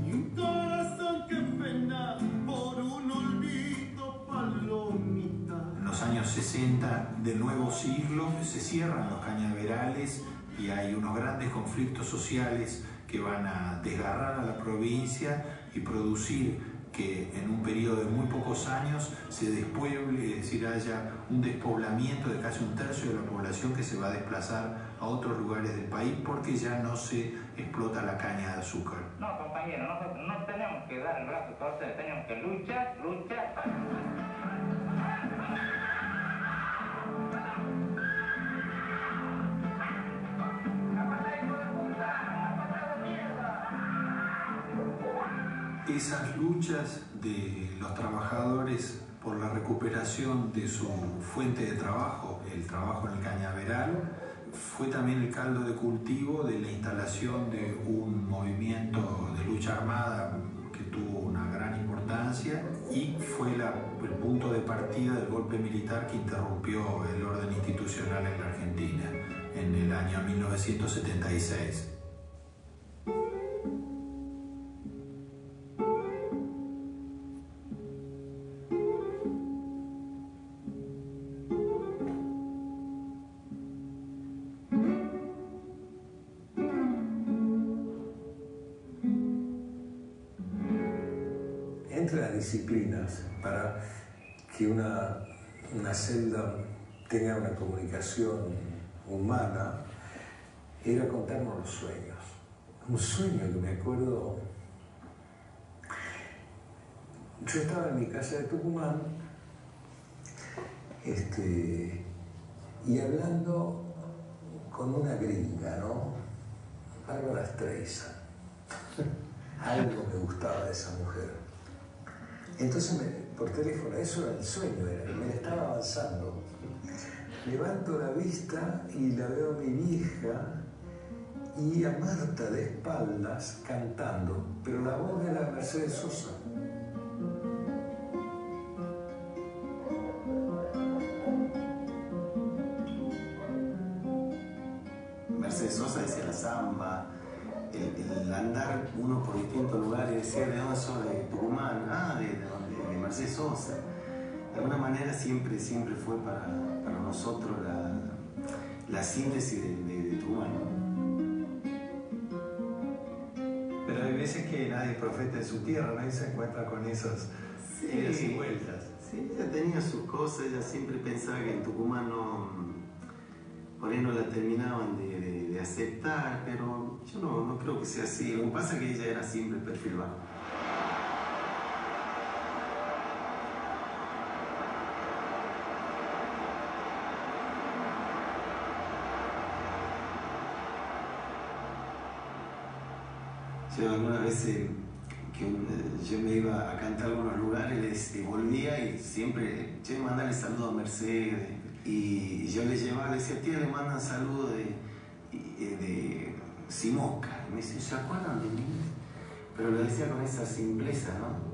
y un corazón que pena por un olvido palomita. En los años 60 del nuevo siglo se cierran los cañaverales y hay unos grandes conflictos sociales que van a desgarrar a la provincia y producir que en un periodo de muy pocos años se despueble, es decir, haya un despoblamiento de casi un tercio de la población que se va a desplazar a otros lugares del país porque ya no se explota la caña de azúcar. No, compañero, nosotros no tenemos que dar el brazo a torcer, tenemos que luchar. Esas luchas de los trabajadores por la recuperación de su fuente de trabajo, el trabajo en el cañaveral. Fue también el caldo de cultivo de la instalación de un movimiento de lucha armada que tuvo una gran importancia y fue el punto de partida del golpe militar que interrumpió el orden institucional en la Argentina en el año 1976. Entre las disciplinas, para que una celda tenga una comunicación humana, era contarnos los sueños. Un sueño que me acuerdo, yo estaba en mi casa de Tucumán y hablando con una gringa, ¿no? Bárbara Streisand. Algo me gustaba de esa mujer. Entonces, por teléfono, eso era el sueño, me la estaba avanzando. Levanto la vista y la veo a mi vieja y a Marta de espaldas cantando, pero la voz era Mercedes Sosa. Mercedes Sosa decía la samba, el andar uno por distintos lugares, decía de dónde sos, de Tucumán, de Mercedes Sosa. De alguna manera siempre fue para nosotros la síntesis de Tucumán, ¿no? Pero hay veces que nadie es profeta de su tierra, nadie se encuentra con esas idas y vueltas. Sí, ella tenía sus cosas, ella siempre pensaba que en Tucumán por ahí no la terminaban de aceptar, pero yo no creo que sea así. Lo que pasa es que ella era siempre perfil bajo. Yo algunas veces yo me iba a cantar a algunos lugares, volvía y siempre, yo me mandaba el saludo a Mercedes y yo le llevaba, le decía, tía, le mandan saludos de Simosca. Y me dice, ¿se acuerdan de mí? Pero lo decía con esa simpleza, ¿no?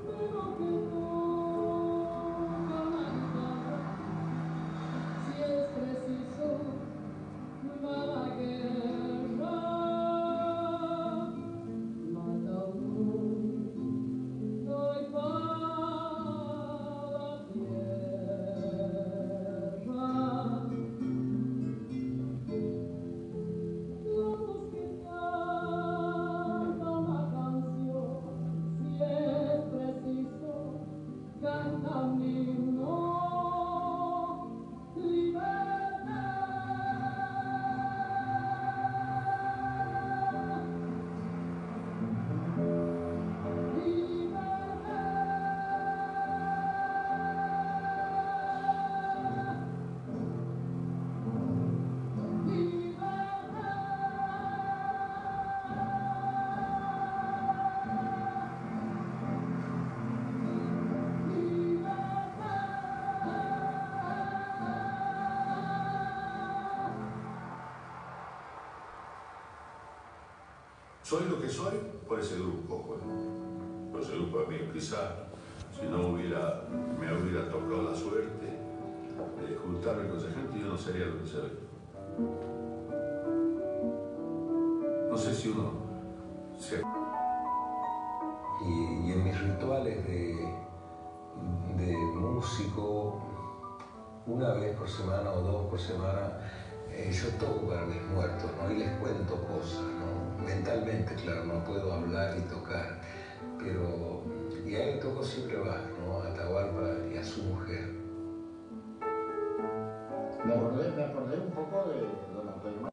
Soy lo que soy por ese grupo, pues. Por ese grupo de amigos. Quizás si no me hubiera tocado la suerte de juntarme con esa gente, yo no sería lo que soy. No sé si uno se... Y en mis rituales de músico, una vez por semana o dos por semana, yo toco para mis muertos, ¿no? Y les cuento cosas, ¿no? Mentalmente, claro, no puedo hablar y tocar, pero... Y a él toco siempre Bach, ¿no? A Atahualpa y a su mujer. Me acordé un poco de don Antonio.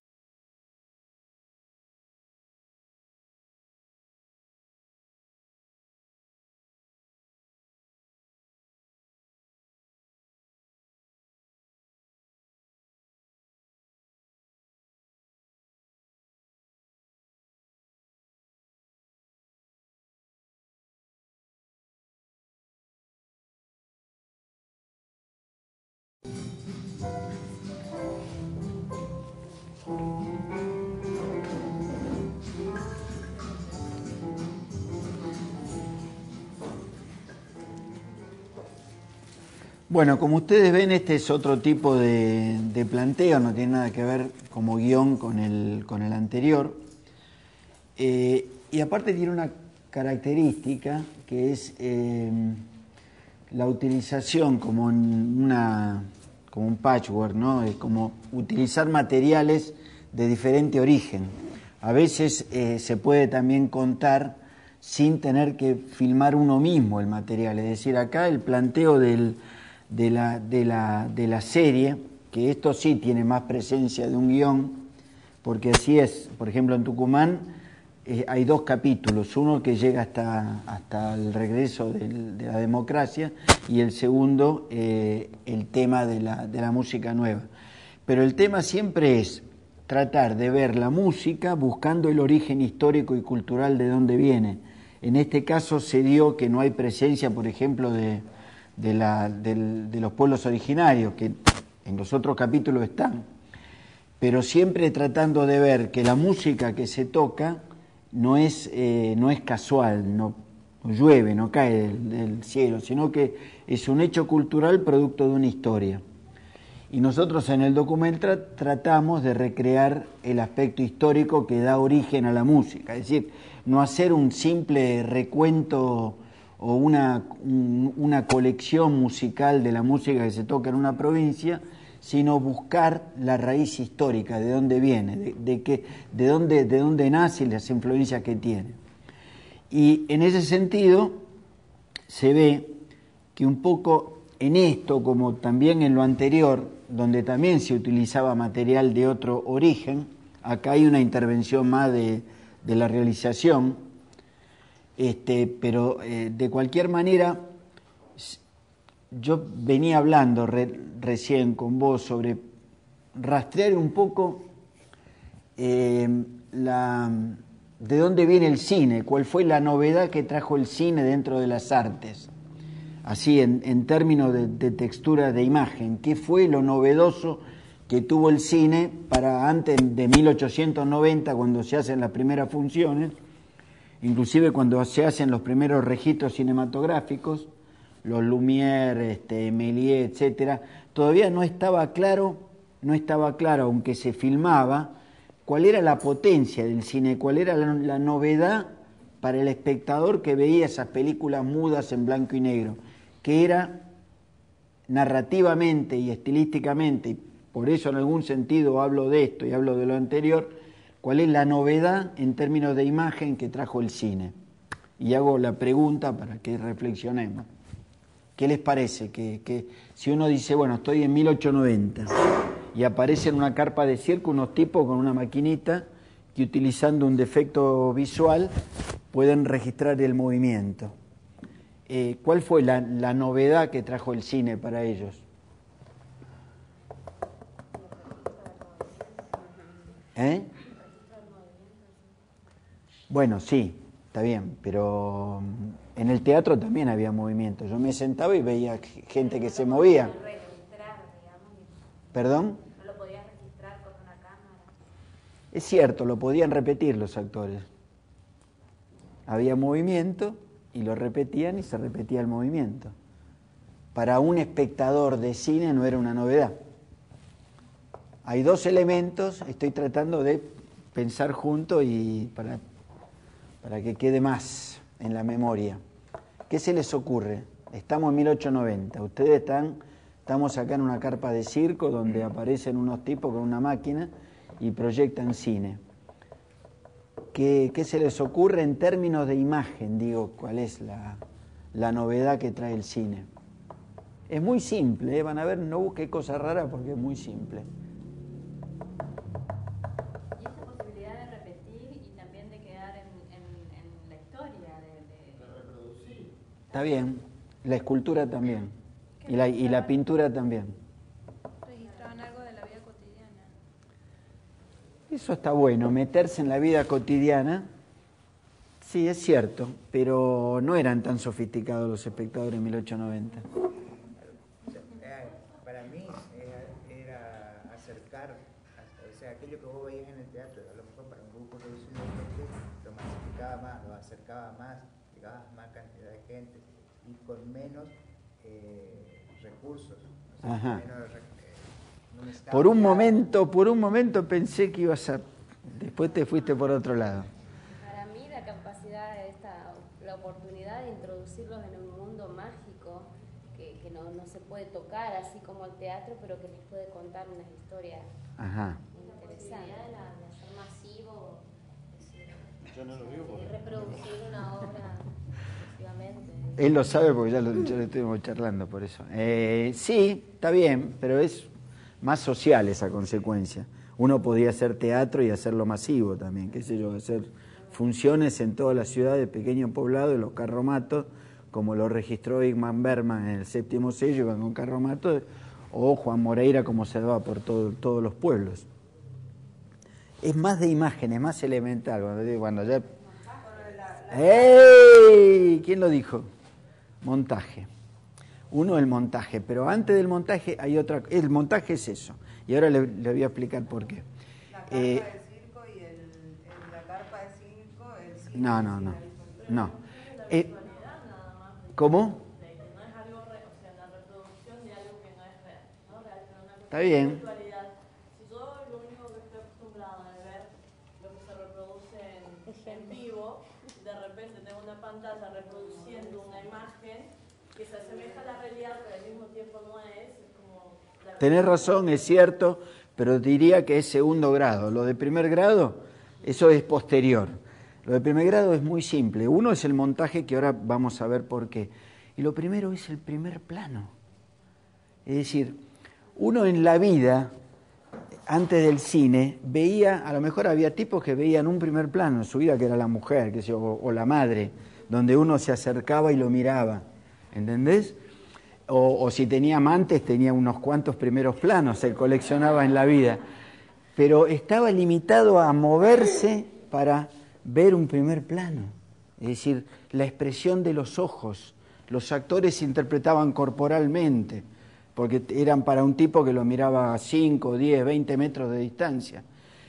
Bueno, como ustedes ven, este es otro tipo de planteo, no tiene nada que ver como guión con el anterior. Y aparte tiene una característica que es la utilización como un patchwork, ¿no? Es como utilizar materiales de diferente origen. A veces se puede también contar sin tener que filmar uno mismo el material. Es decir, acá el planteo de la serie, que esto sí tiene más presencia de un guión, porque así es. Por ejemplo, en Tucumán hay 2 capítulos, uno que llega hasta el regreso de la democracia y el segundo, el tema de la música nueva. Pero el tema siempre es tratar de ver la música buscando el origen histórico y cultural de dónde viene. En este caso se dio que no hay presencia, por ejemplo, de los pueblos originarios, que en los otros capítulos están, pero siempre tratando de ver que la música que se toca no es casual, no llueve, no cae del cielo, sino que es un hecho cultural producto de una historia. Y nosotros en el documental tratamos de recrear el aspecto histórico que da origen a la música, es decir, no hacer un simple recuento o una colección musical de la música que se toca en una provincia, sino buscar la raíz histórica, de dónde viene, de dónde nace y las influencias que tiene. Y en ese sentido se ve que un poco en esto, como también en lo anterior, donde también se utilizaba material de otro origen, acá hay una intervención más de la realización, pero de cualquier manera, yo venía hablando recién con vos sobre rastrear un poco de dónde viene el cine, cuál fue la novedad que trajo el cine dentro de las artes, así en términos de textura de imagen, qué fue lo novedoso que tuvo el cine para antes de 1890, cuando se hacen las primeras funciones, inclusive cuando se hacen los primeros registros cinematográficos, los Lumière, Méliès, etcétera, todavía no estaba claro, aunque se filmaba, cuál era la potencia del cine, cuál era la novedad para el espectador que veía esas películas mudas en blanco y negro, que era narrativamente y estilísticamente, y por eso en algún sentido hablo de esto y hablo de lo anterior, cuál es la novedad en términos de imagen que trajo el cine. Y hago la pregunta para que reflexionemos. ¿Qué les parece? Que si uno dice, bueno, estoy en 1890 y aparece en una carpa de circo unos tipos con una maquinita que utilizando un defecto visual pueden registrar el movimiento. ¿Cuál fue la novedad que trajo el cine para ellos? Bueno, sí, está bien, pero en el teatro también había movimiento. Yo me sentaba y veía gente que se movía. ¿Perdón? ¿No lo podías registrar con una cámara? Es cierto, lo podían repetir los actores. Había movimiento y lo repetían y se repetía el movimiento. Para un espectador de cine no era una novedad. Hay 2 elementos, estoy tratando de pensar junto y para que quede más en la memoria. ¿Qué se les ocurre? Estamos en 1890, ustedes estamos acá en una carpa de circo donde aparecen unos tipos con una máquina y proyectan cine. ¿Qué se les ocurre en términos de imagen? Digo, ¿cuál es la novedad que trae el cine? Es muy simple, van a ver, no busque cosas raras porque es muy simple. Y esa posibilidad de repetir y también de quedar en la historia, de reproducir. Está bien, la escultura también, y la pintura también. Registraban algo de la vida cotidiana. Eso está bueno, meterse en la vida cotidiana, sí, es cierto, pero no eran tan sofisticados los espectadores en 1890. Para mí era acercar, o sea, aquello que vos veías en el teatro, a lo mejor para un grupo reducido de gente, lo masificaba más, lo acercaba más, llegaba a más cantidad de gente y con menos recursos. Ajá. Por un momento pensé que ibas a... Después te fuiste por otro lado. Para mí la capacidad, la oportunidad de introducirlos en un mundo mágico que no se puede tocar, así como el teatro, pero que les puede contar unas historias interesantes. De hacer masivo, yo no lo digo porque... reproducir una obra masivamente. Él lo sabe porque ya lo estuvimos charlando por eso. Sí, está bien, pero es más social esa consecuencia. Uno podía hacer teatro y hacerlo masivo también, qué sé yo, hacer funciones en toda la ciudad de pequeños poblados, los carromatos, como lo registró Ingmar Bergman en el 7º sello, iban con carromatos, o Juan Moreira, como se daba por todos los pueblos. Es más de imágenes, más elemental. Cuando ya... ¡Ey! ¿Quién lo dijo? Montaje. Uno, el montaje, pero antes del montaje hay otra... El montaje es eso, y ahora le voy a explicar por qué. La carpa de circo y la carpa de circo, el circo... No. ¿Cómo? Está bien. Si yo lo único que estoy acostumbrada a ver lo que se reproduce en vivo, de repente tengo una pantalla reproduciendo una imagen que se asemeja a la realidad, pero al mismo tiempo no es como... Tenés razón, es cierto, pero diría que es segundo grado. Lo de primer grado, eso es posterior. Lo de primer grado es muy simple. Uno es el montaje, que ahora vamos a ver por qué. Y lo primero es el primer plano. Es decir, uno en la vida, antes del cine, veía, a lo mejor había tipos que veían un primer plano en su vida, que era la mujer, que sé yo, o la madre, donde uno se acercaba y lo miraba. ¿Entendés? O si tenía amantes, tenía unos cuantos primeros planos, se coleccionaba en la vida. Pero estaba limitado a moverse para ver un primer plano. Es decir, la expresión de los ojos. Los actores interpretaban corporalmente, porque eran para un tipo que lo miraba a 5, 10, 20 metros de distancia.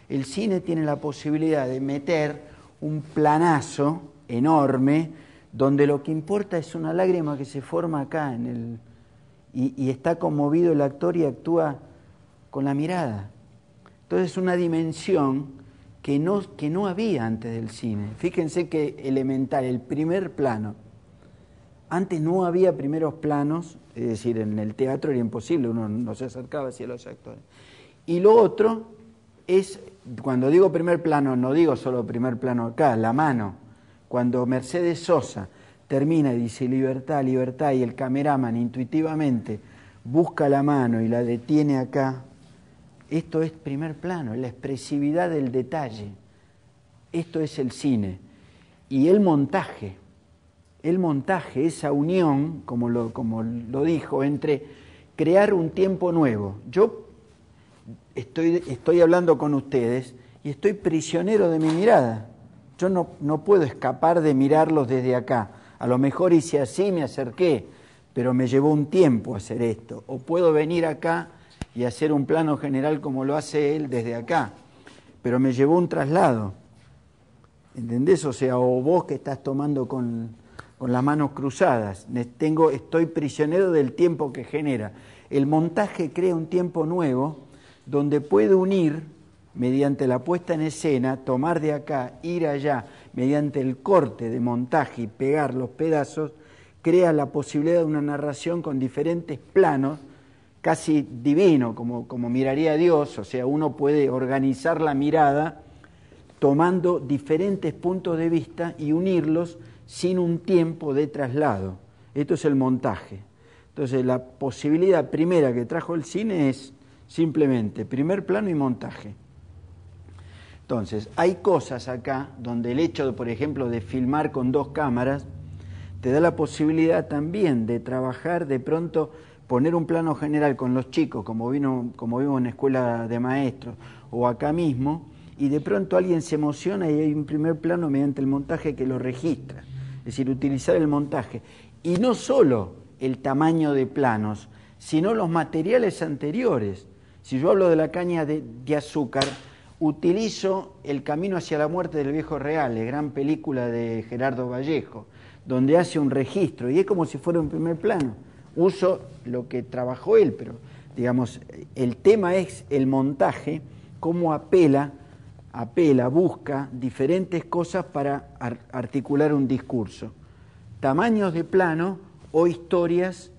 El cine tiene la posibilidad de meter un planazo enorme, donde lo que importa es una lágrima que se forma acá y está conmovido el actor y actúa con la mirada. Entonces es una dimensión que no había antes del cine. Fíjense que elemental, el primer plano. Antes no había primeros planos, es decir, en el teatro era imposible, uno no se acercaba hacia los actores. Y lo otro es, cuando digo primer plano, no digo solo primer plano acá, la mano. Cuando Mercedes Sosa termina y dice libertad, libertad, y el cameraman intuitivamente busca la mano y la detiene acá, esto es primer plano, es la expresividad del detalle. Esto es el cine. Y el montaje, esa unión, como lo dijo, entre crear un tiempo nuevo. Yo estoy hablando con ustedes y estoy prisionero de mi mirada. Yo no puedo escapar de mirarlos desde acá. A lo mejor hice así, me acerqué, pero me llevó un tiempo hacer esto. O puedo venir acá y hacer un plano general como lo hace él desde acá, pero me llevó un traslado. ¿Entendés? O sea, o vos que estás tomando con las manos cruzadas. Estoy prisionero del tiempo que genera. El montaje crea un tiempo nuevo donde puede unir, mediante la puesta en escena, tomar de acá, ir allá, mediante el corte de montaje y pegar los pedazos, crea la posibilidad de una narración con diferentes planos, casi divino, como miraría a Dios. O sea, uno puede organizar la mirada tomando diferentes puntos de vista y unirlos sin un tiempo de traslado. Esto es el montaje. Entonces, la posibilidad primera que trajo el cine es simplemente primer plano y montaje. Entonces, hay cosas acá donde el hecho, por ejemplo, de filmar con 2 cámaras, te da la posibilidad también de trabajar, de pronto poner un plano general con los chicos, como vimos en la escuela de maestros, o acá mismo, y de pronto alguien se emociona y hay un primer plano mediante el montaje que lo registra. Es decir, utilizar el montaje. Y no solo el tamaño de planos, sino los materiales anteriores. Si yo hablo de la caña de azúcar, utilizo El camino hacia la muerte del viejo real, la gran película de Gerardo Vallejo, donde hace un registro, y es como si fuera un primer plano. uso lo que trabajó él, pero digamos, el tema es el montaje, cómo apela, busca diferentes cosas para articular un discurso. Tamaños de plano o historias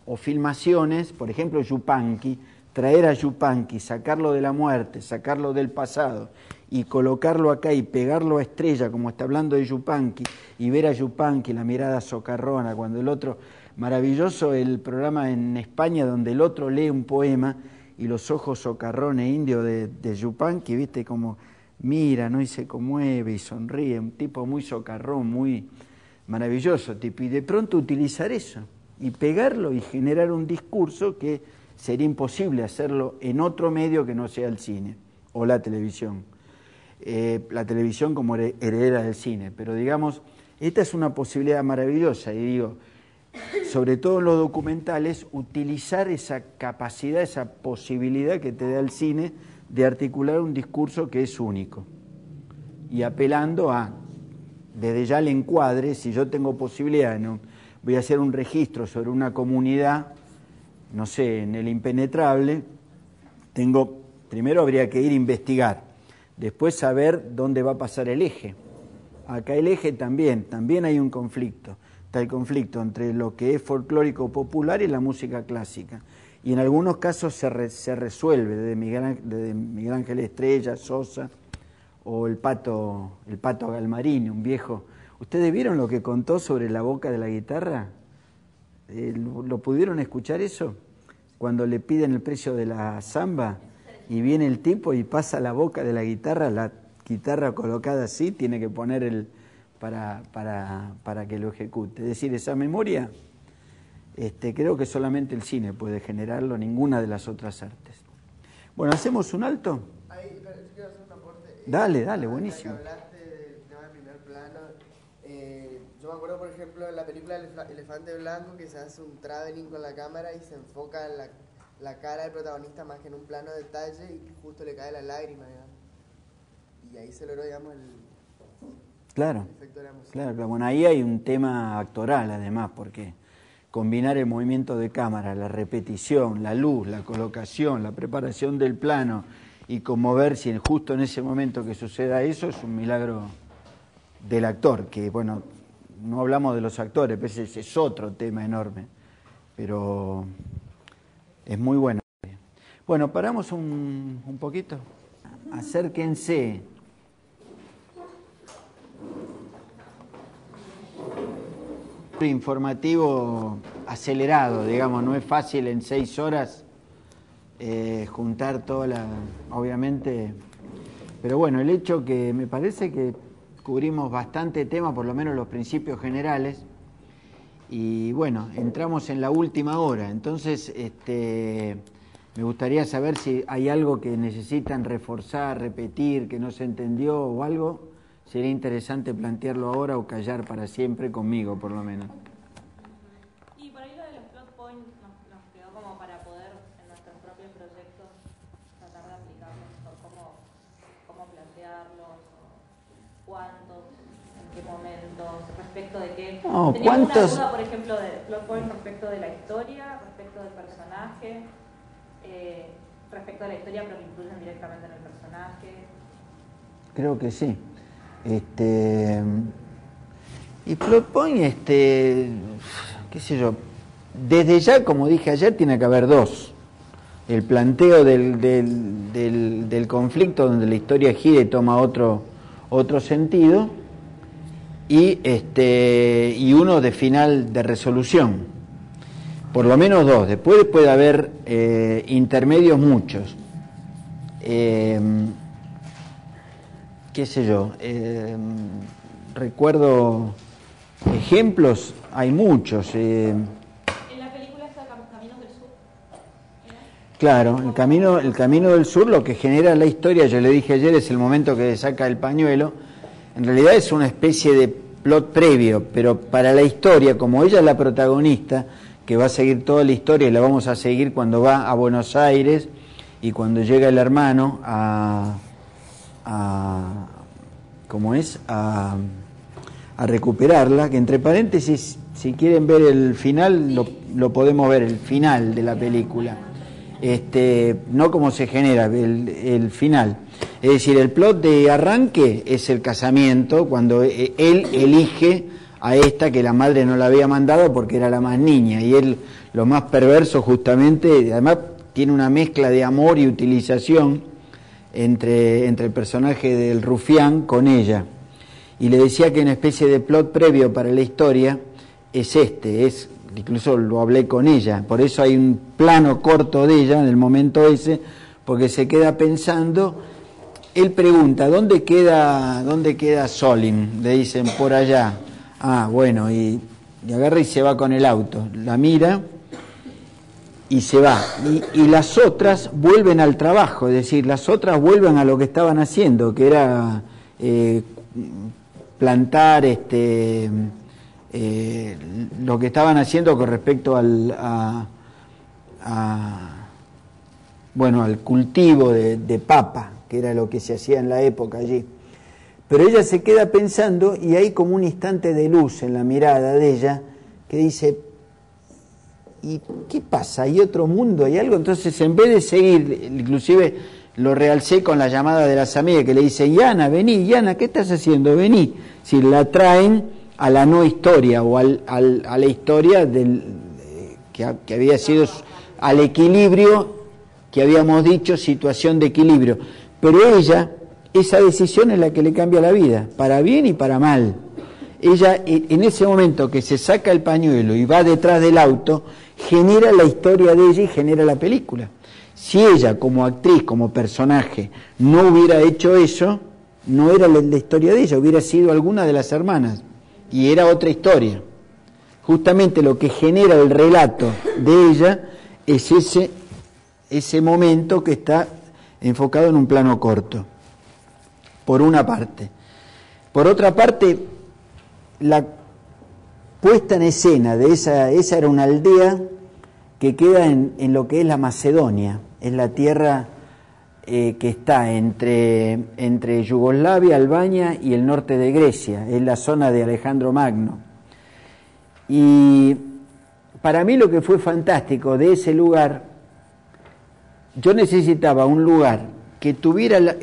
o filmaciones, por ejemplo, Yupanqui, traer a Yupanqui, sacarlo de la muerte, sacarlo del pasado y colocarlo acá y pegarlo a Estrella, como está hablando de Yupanqui, y ver a Yupanqui, la mirada socarrona, cuando el otro... Maravilloso el programa en España donde el otro lee un poema y los ojos socarrones indios de Yupanqui, viste, como mira, ¿no? Y se conmueve y sonríe, un tipo muy socarrón, muy maravilloso tipo, y de pronto utilizar eso y pegarlo y generar un discurso que sería imposible hacerlo en otro medio que no sea el cine o la televisión. La televisión como heredera del cine, pero digamos, esta es una posibilidad maravillosa, y digo, sobre todo en los documentales, utilizar esa capacidad, esa posibilidad que te da el cine de articular un discurso que es único y apelando a, desde ya el encuadre, si yo tengo posibilidad, ¿no? Voy a hacer un registro sobre una comunidad, no sé, en el Impenetrable, primero habría que ir a investigar, después saber dónde va a pasar el eje. Acá el eje también hay un conflicto. Está el conflicto entre lo que es folclórico popular y la música clásica. Y en algunos casos se resuelve, desde Miguel Ángel Estrella, Sosa, o el Pato Galmarini, un viejo. ¿Ustedes vieron lo que contó sobre la boca de la guitarra? ¿Lo pudieron escuchar eso? Cuando le piden el precio de la samba y viene el tipo y pasa la boca de la guitarra colocada así, tiene que poner para que lo ejecute. Es decir, esa memoria, creo que solamente el cine puede generarlo, ninguna de las otras artes. Bueno, ¿hacemos un alto? Ahí, pero yo quiero hacer un aporte. Dale, buenísimo. Hablaste del tema del primer plano. Yo me acuerdo, por ejemplo, en la película Elefante Blanco, que se hace un traveling con la cámara y se enfoca en la cara del protagonista más que en un plano de detalle y justo le cae la lágrima, digamos. Y ahí se logró, digamos, Claro, bueno, ahí hay un tema actoral además, porque combinar el movimiento de cámara, la repetición, la luz, la colocación, la preparación del plano y conmover si justo en ese momento que suceda eso es un milagro del actor, que bueno, no hablamos de los actores, pero ese es otro tema enorme, pero es muy bueno. Bueno, paramos un poquito, acérquense. Informativo acelerado, digamos, no es fácil en 6 horas juntar toda obviamente, pero bueno, el hecho que me parece que cubrimos bastante tema, por lo menos los principios generales, y bueno, entramos en la última hora, entonces me gustaría saber si hay algo que necesitan reforzar, repetir, que no se entendió o algo. Sería interesante plantearlo ahora o callar para siempre conmigo, por lo menos. Y por ahí lo de los plot points nos quedó como para poder, en nuestros propios proyectos, tratar de aplicarlos por cómo plantearlos, cuántos, en qué momentos, respecto de qué. Teníamos una duda, por ejemplo, de plot points respecto de la historia, respecto del personaje, respecto de la historia, pero que influyen directamente en el personaje. Creo que sí. Y plot point, qué sé yo, desde ya, como dije ayer, tiene que haber 2. El planteo del conflicto donde la historia gira y toma otro sentido, y uno de final de resolución. Por lo menos 2. Después puede haber intermedios muchos. Qué sé yo, recuerdo ejemplos, hay muchos. En la película está Caminos del Sur. Claro, el camino del Sur, lo que genera la historia, yo le dije ayer, es el momento que saca el pañuelo. En realidad es una especie de plot previo, pero para la historia, como ella es la protagonista, que va a seguir toda la historia y la vamos a seguir cuando va a Buenos Aires y cuando llega el hermano a recuperarla, que entre paréntesis Si quieren ver el final, lo podemos ver, el final de la película. No cómo se genera, el final. Es decir, el plot de arranque es el casamiento, cuando él elige a esta que la madre no la había mandado porque era la más niña, y él, lo más perverso justamente, además tiene una mezcla de amor y utilización entre el personaje del rufián con ella. Y le decía que una especie de plot previo para la historia es incluso lo hablé con ella, por eso hay un plano corto de ella en el momento ese, porque se queda pensando. Él pregunta, ¿dónde queda Solin? Le dicen, por allá. Ah, bueno, y agarra y se va con el auto, la mira y se va. Y las otras vuelven al trabajo, es decir, las otras vuelven a lo que estaban haciendo, que era plantar lo que estaban haciendo con respecto al cultivo de papa, que era lo que se hacía en la época allí. Pero ella se queda pensando y hay como un instante de luz en la mirada de ella que dice, ¿y qué pasa? ¿Hay otro mundo? ¿Hay algo? Entonces, en vez de seguir, inclusive lo realcé con la llamada de las amigas que le dicen, Yana, vení, Yana, ¿qué estás haciendo? Vení. Si la traen a la no historia o a la historia que había sido al equilibrio que habíamos dicho, situación de equilibrio. Pero ella, esa decisión es la que le cambia la vida, para bien y para mal. Ella, en ese momento que se saca el pañuelo y va detrás del auto, genera la historia de ella y genera la película. Si ella, como actriz, como personaje, no hubiera hecho eso, no era la historia de ella, hubiera sido alguna de las hermanas, y era otra historia. Justamente lo que genera el relato de ella es ese momento que está enfocado en un plano corto, por una parte. Por otra parte, la puesta en escena de esa era una aldea que queda en lo que es la Macedonia, es la tierra que está entre Yugoslavia, Albania y el norte de Grecia, es la zona de Alejandro Magno. Y para mí lo que fue fantástico de ese lugar, yo necesitaba un lugar que tuviera,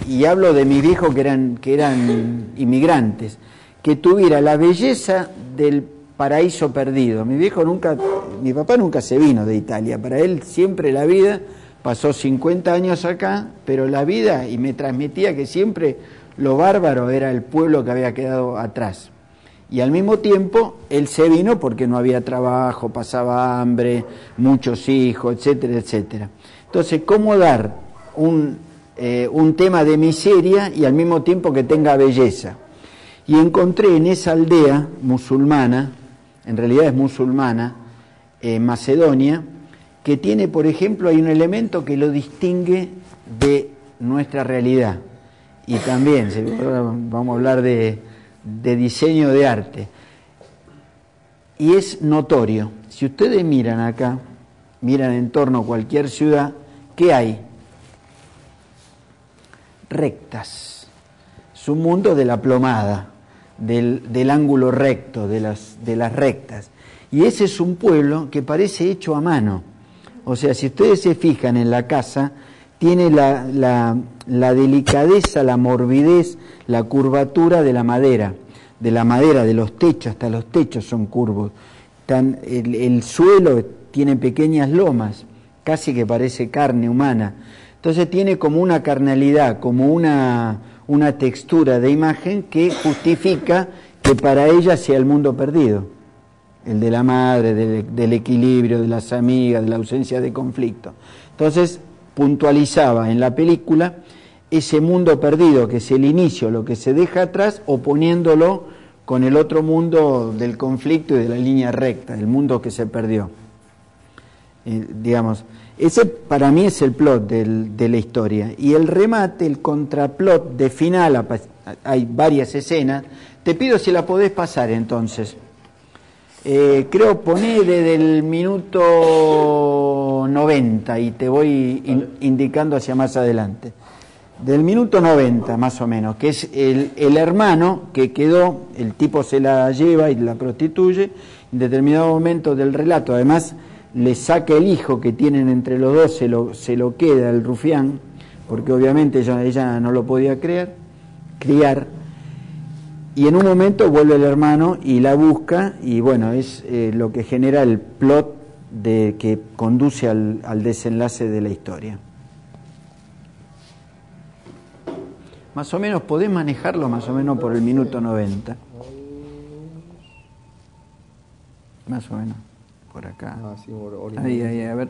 y hablo de mis viejos que eran inmigrantes, que tuviera la belleza del paraíso perdido. Mi papá nunca se vino de Italia, para él siempre la vida, pasó 50 años acá, pero la vida, y me transmitía que siempre lo bárbaro era el pueblo que había quedado atrás. Y al mismo tiempo, él se vino porque no había trabajo, pasaba hambre, muchos hijos, etcétera, etcétera. Entonces, ¿cómo dar un tema de miseria y al mismo tiempo que tenga belleza? Y encontré en esa aldea musulmana, en realidad es musulmana, Macedonia, que tiene, por ejemplo, hay un elemento que lo distingue de nuestra realidad. Y también, vamos a hablar de diseño de arte. Y es notorio. Si ustedes miran acá, miran en torno a cualquier ciudad, ¿qué hay? Rectas. Es un mundo de la plomada, del ángulo recto, de las rectas. Y ese es un pueblo que parece hecho a mano. O sea, si ustedes se fijan en la casa, tiene la delicadeza, la morbidez, la curvatura de la madera, de los techos, hasta los techos son curvos. El suelo tiene pequeñas lomas, casi que parece carne humana. Entonces tiene como una carnalidad, como una textura de imagen que justifica que para ella sea el mundo perdido. El de la madre, del equilibrio, de las amigas, de la ausencia de conflicto. Entonces puntualizaba en la película ese mundo perdido, que es el inicio, lo que se deja atrás, oponiéndolo con el otro mundo del conflicto y de la línea recta, el mundo que se perdió. Digamos, ese para mí es el plot de la historia. Y el remate, el contraplot de final, hay varias escenas. Te pido si la podés pasar entonces. Creo poné desde el minuto 90 y te voy indicando hacia más adelante. del minuto 90 más o menos, que es el hermano que quedó, el tipo se la lleva y la prostituye, en determinado momento del relato, además le saca el hijo que tienen entre los dos, se lo queda el rufián, porque obviamente ella no lo podía criar, y en un momento vuelve el hermano y la busca, y bueno, es lo que genera el plot que conduce al desenlace de la historia. Más o menos, podés manejarlo más o menos por el minuto 90. Más o menos, por acá. Ahí, a ver.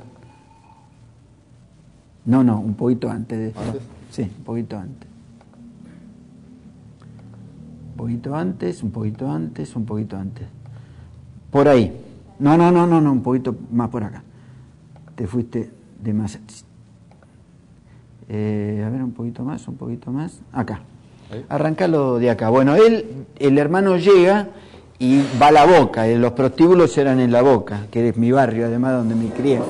No, un poquito antes de esto. ¿Antes? Sí, un poquito antes. Un poquito antes. Por ahí. No, un poquito más por acá. Te fuiste demasiado. A ver, un poquito más. Acá. Arrancalo de acá. Bueno, el hermano llega y va a la Boca. Los prostíbulos eran en la Boca, que es mi barrio, además, donde me crié.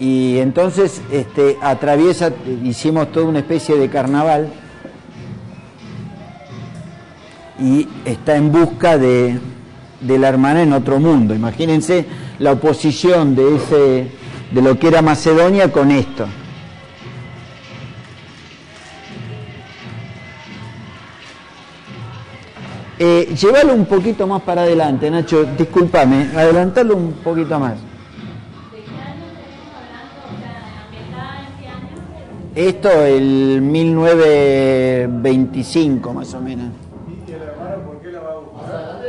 Y entonces atraviesa, hicimos toda una especie de carnaval y está en busca de la hermana en otro mundo. Imagínense la oposición de lo que era Macedonia con esto. Llévalo un poquito más para adelante, Nacho, discúlpame, adelantarlo un poquito más. Esto el 1925 más o menos. ¿Y el hermano por qué la va a buscar?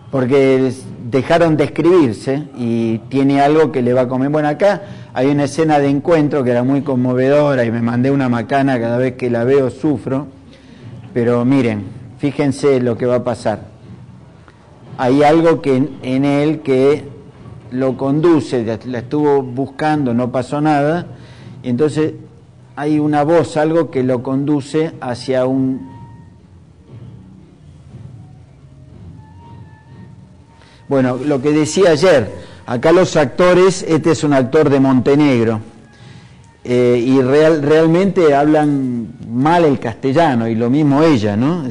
Porque dejaron de escribirse y tiene algo que le va a comer. Bueno, acá hay una escena de encuentro que era muy conmovedora y me mandé una macana, cada vez que la veo sufro, pero miren, fíjense lo que va a pasar. Hay algo que en él que lo conduce, la estuvo buscando, no pasó nada, y entonces hay una voz, algo que lo conduce hacia un... Bueno, lo que decía ayer, acá los actores, este es un actor de Montenegro, y realmente hablan mal el castellano, y lo mismo ella, ¿no?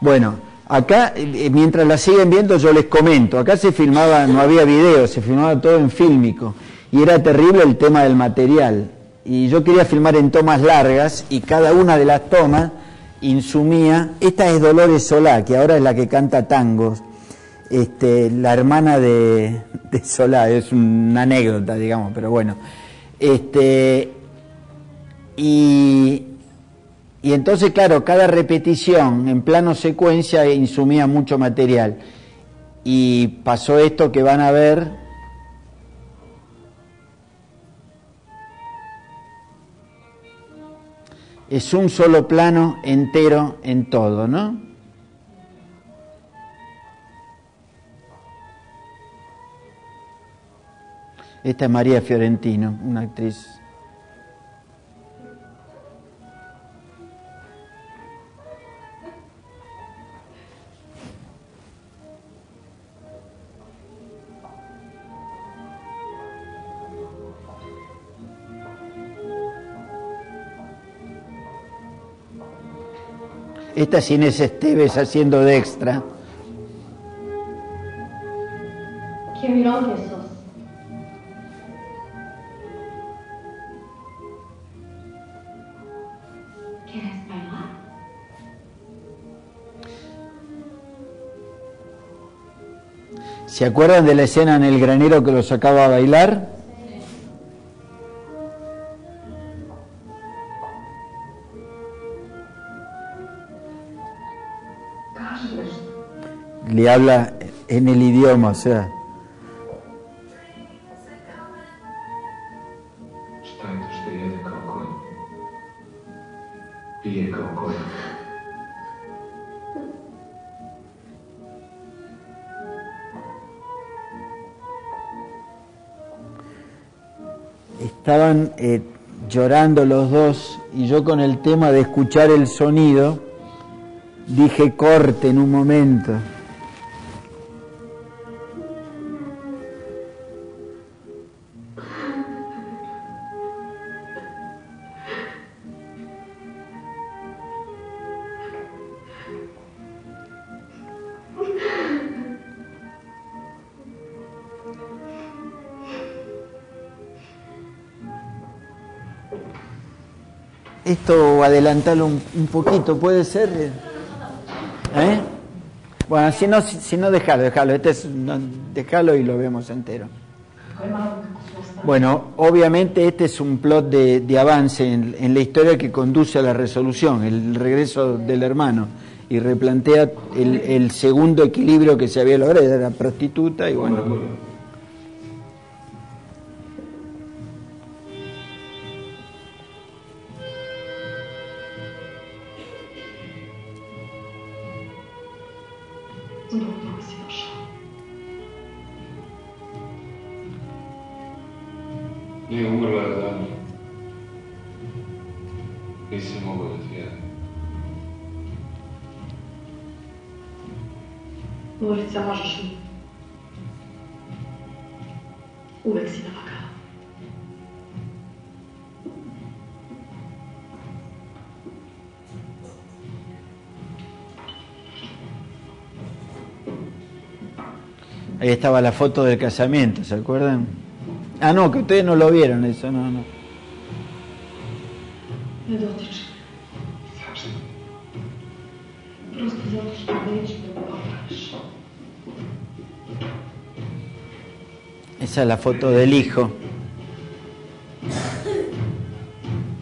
Bueno, acá, mientras la siguen viendo, yo les comento, acá se filmaba, no había video, se filmaba todo en fílmico, y era terrible el tema del material, y yo quería filmar en tomas largas, y cada una de las tomas insumía, esta es Dolores Solá, que ahora es la que canta tangos, la hermana de Solá, es una anécdota, digamos, pero bueno, y entonces, claro, cada repetición en plano secuencia insumía mucho material. Y pasó esto que van a ver. Es un solo plano entero en todo, ¿no? Esta es María Fiorentino, una actriz. Esta es Inés Esteves haciendo de extra. Qué mirón que sos. ¿Quieres bailar? ¿Se acuerdan de la escena en el granero que lo sacaba a bailar? Le habla en el idioma, o sea. Estaban llorando los dos y yo con el tema de escuchar el sonido dije corte en un momento. Esto adelantarlo un poquito, ¿puede ser? ¿Eh? Bueno, si no déjalo. Déjalo y lo vemos entero. Bueno, obviamente este es un plot de avance en la historia que conduce a la resolución, el regreso del hermano, y replantea el segundo equilibrio que se había logrado, era prostituta y bueno. Nije umrla davno. Nisam mogao da ti javim. Ulica, možeš mi. Uvek si navakao. Ahí estaba la foto del casamiento, ¿se acuerdan? Ah, no, que ustedes no lo vieron eso, no. Ne dotiče. Zašto? Prosto zato što neću da me opraviš. Esa es la foto del hijo.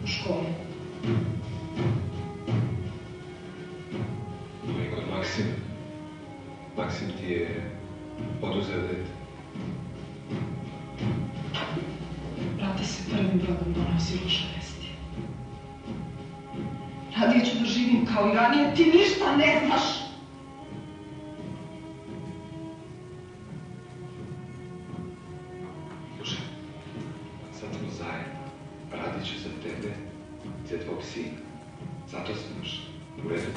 U školi. I kod Maksima. Maksim ti je oduzeo dete. Brate se prvim brodom donosi loše vesti. Radije ću da živim kao i ranije, ti ništa ne znaš. Slušaj, sad smo zajedno. Radit ću za tebe, za tvog sina. Zato sam došla. U redu?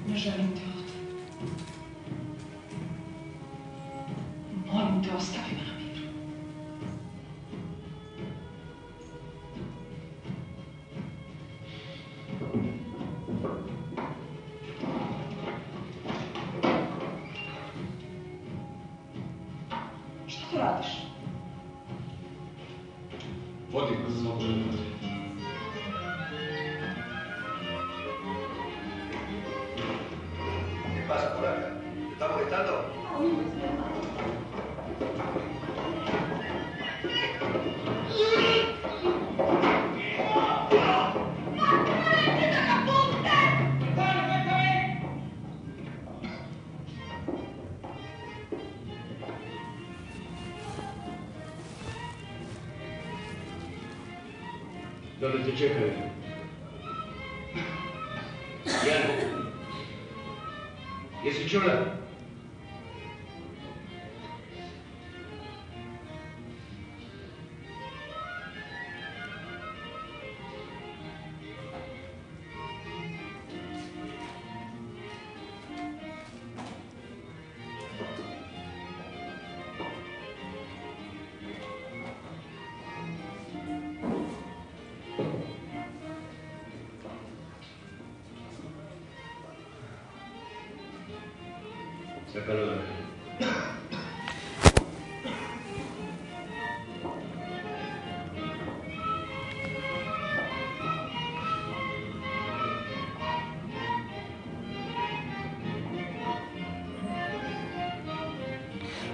Ne želim te ovdje. Molim te, ostavi me na miru. Šta tu radiš? Vodi kroz svog života. ¿Qué pasa por acá? ¿Te está molestando? ¿Dónde te čekaju? Jana, jesi čula? Sácalo de aquí.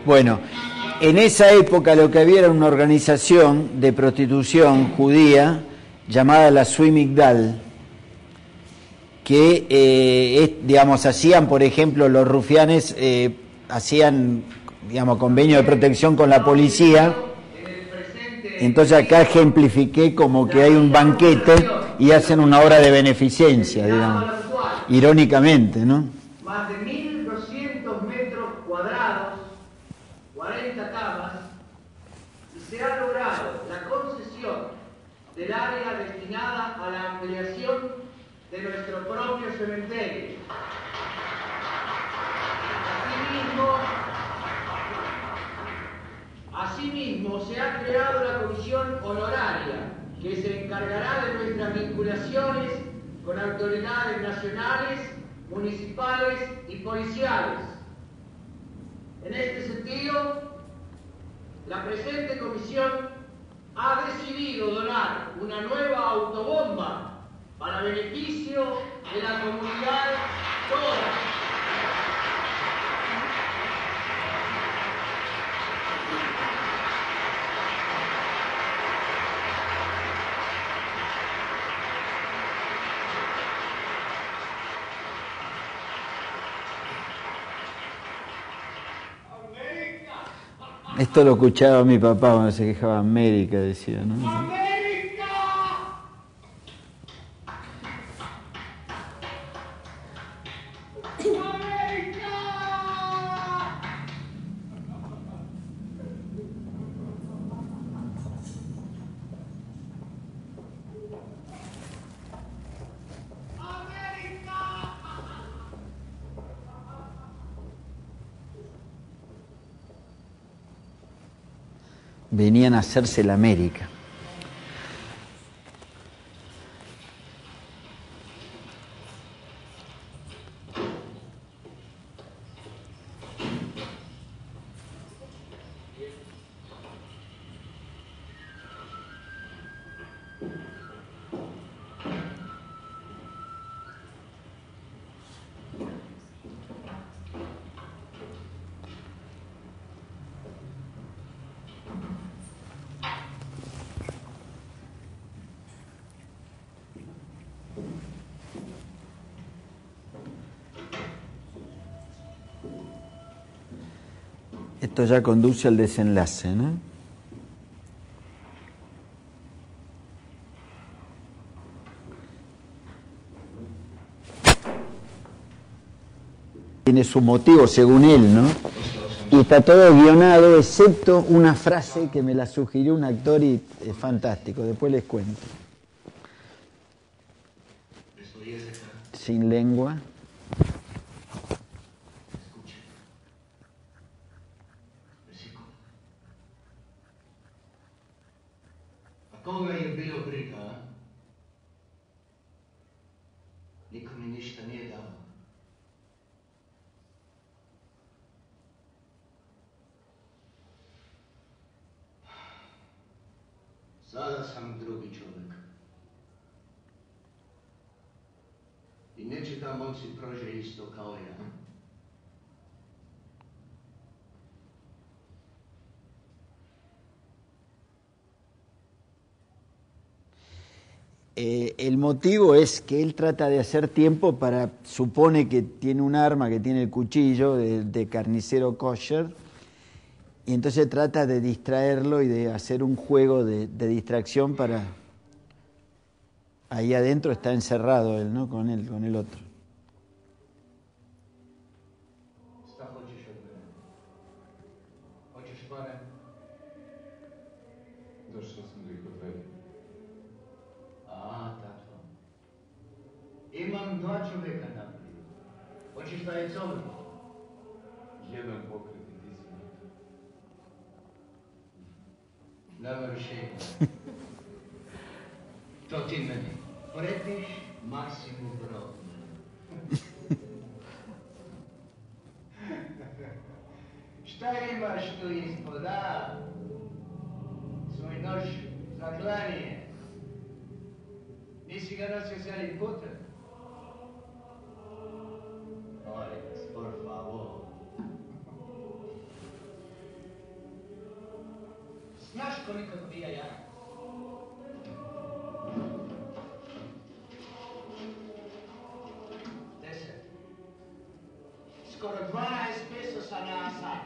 Bueno, en esa época lo que había era una organización de prostitución judía llamada la Suimigdal, que, digamos, hacían, por ejemplo, los rufianes hacían, digamos, convenio de protección con la policía. Entonces acá ejemplifiqué como que hay un banquete y hacen una obra de beneficencia, digamos, irónicamente, ¿no? Más de 1.200 metros cuadrados, 40 camas, y se ha logrado la concesión del área destinada a la ampliación de nuestro propio cementerio. Asimismo, se ha creado la comisión honoraria que se encargará de nuestras vinculaciones con autoridades nacionales, municipales y policiales. En este sentido, la presente comisión ha decidido decidido donar una nueva autobomba para beneficio de la comunidad toda. Esto lo escuchaba mi papá cuando se quejaba, América, decía, ¿no? Venían a hacerse la América. Esto ya conduce al desenlace, ¿no? Tiene su motivo según él, ¿no? Y está todo guionado, excepto una frase que me la sugirió un actor y es fantástico, después les cuento. Sin lengua. Koga je bilo briga? Niko mi ništa nije dao. Sada sam drugi čovjek. I neće da momci prođe isto kao ja. El motivo es que él trata de hacer tiempo para, supone que tiene un arma, que tiene el cuchillo de carnicero kosher, y entonces trata de distraerlo y de hacer un juego de distracción para... Ahí adentro está encerrado él, ¿no? Con el otro. Šta hoćeš od mene? Hoćeš pare? Došao sam da ih odvedem. A, tako. Imam dva čovjeka naprijed. Hoćeš da je covno? Jedan pokret i ti si mrtav. Navršenje. To ti meni pretiš Maksimu Brodnu. Šta imaš tu ispod, a? Svoj nož za klanje. Nisi ga nosio cijeli putem? Alex, por favor. Znaš koliko dobija ja? Skoro 12 pesosa na sat.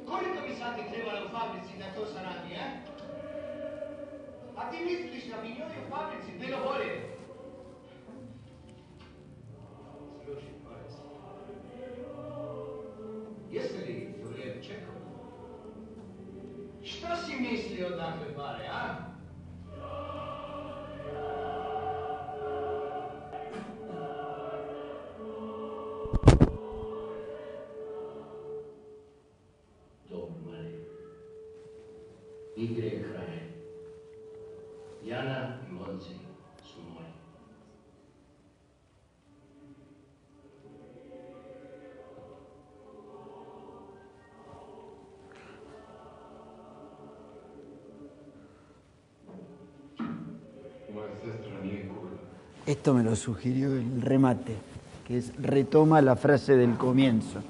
Koliko bi sati trebalo u fabrici da to zaradi, a? A ti misliš da bi njoj u fabrici bilo bolje? Slušaj, Boris. Jeste li to vrijeme čekao? Što si mislio odakle pare, a? Igre je kraj. Jana i momci su moji. Esto me lo sugirió el remate, que es retoma la frase del comienzo.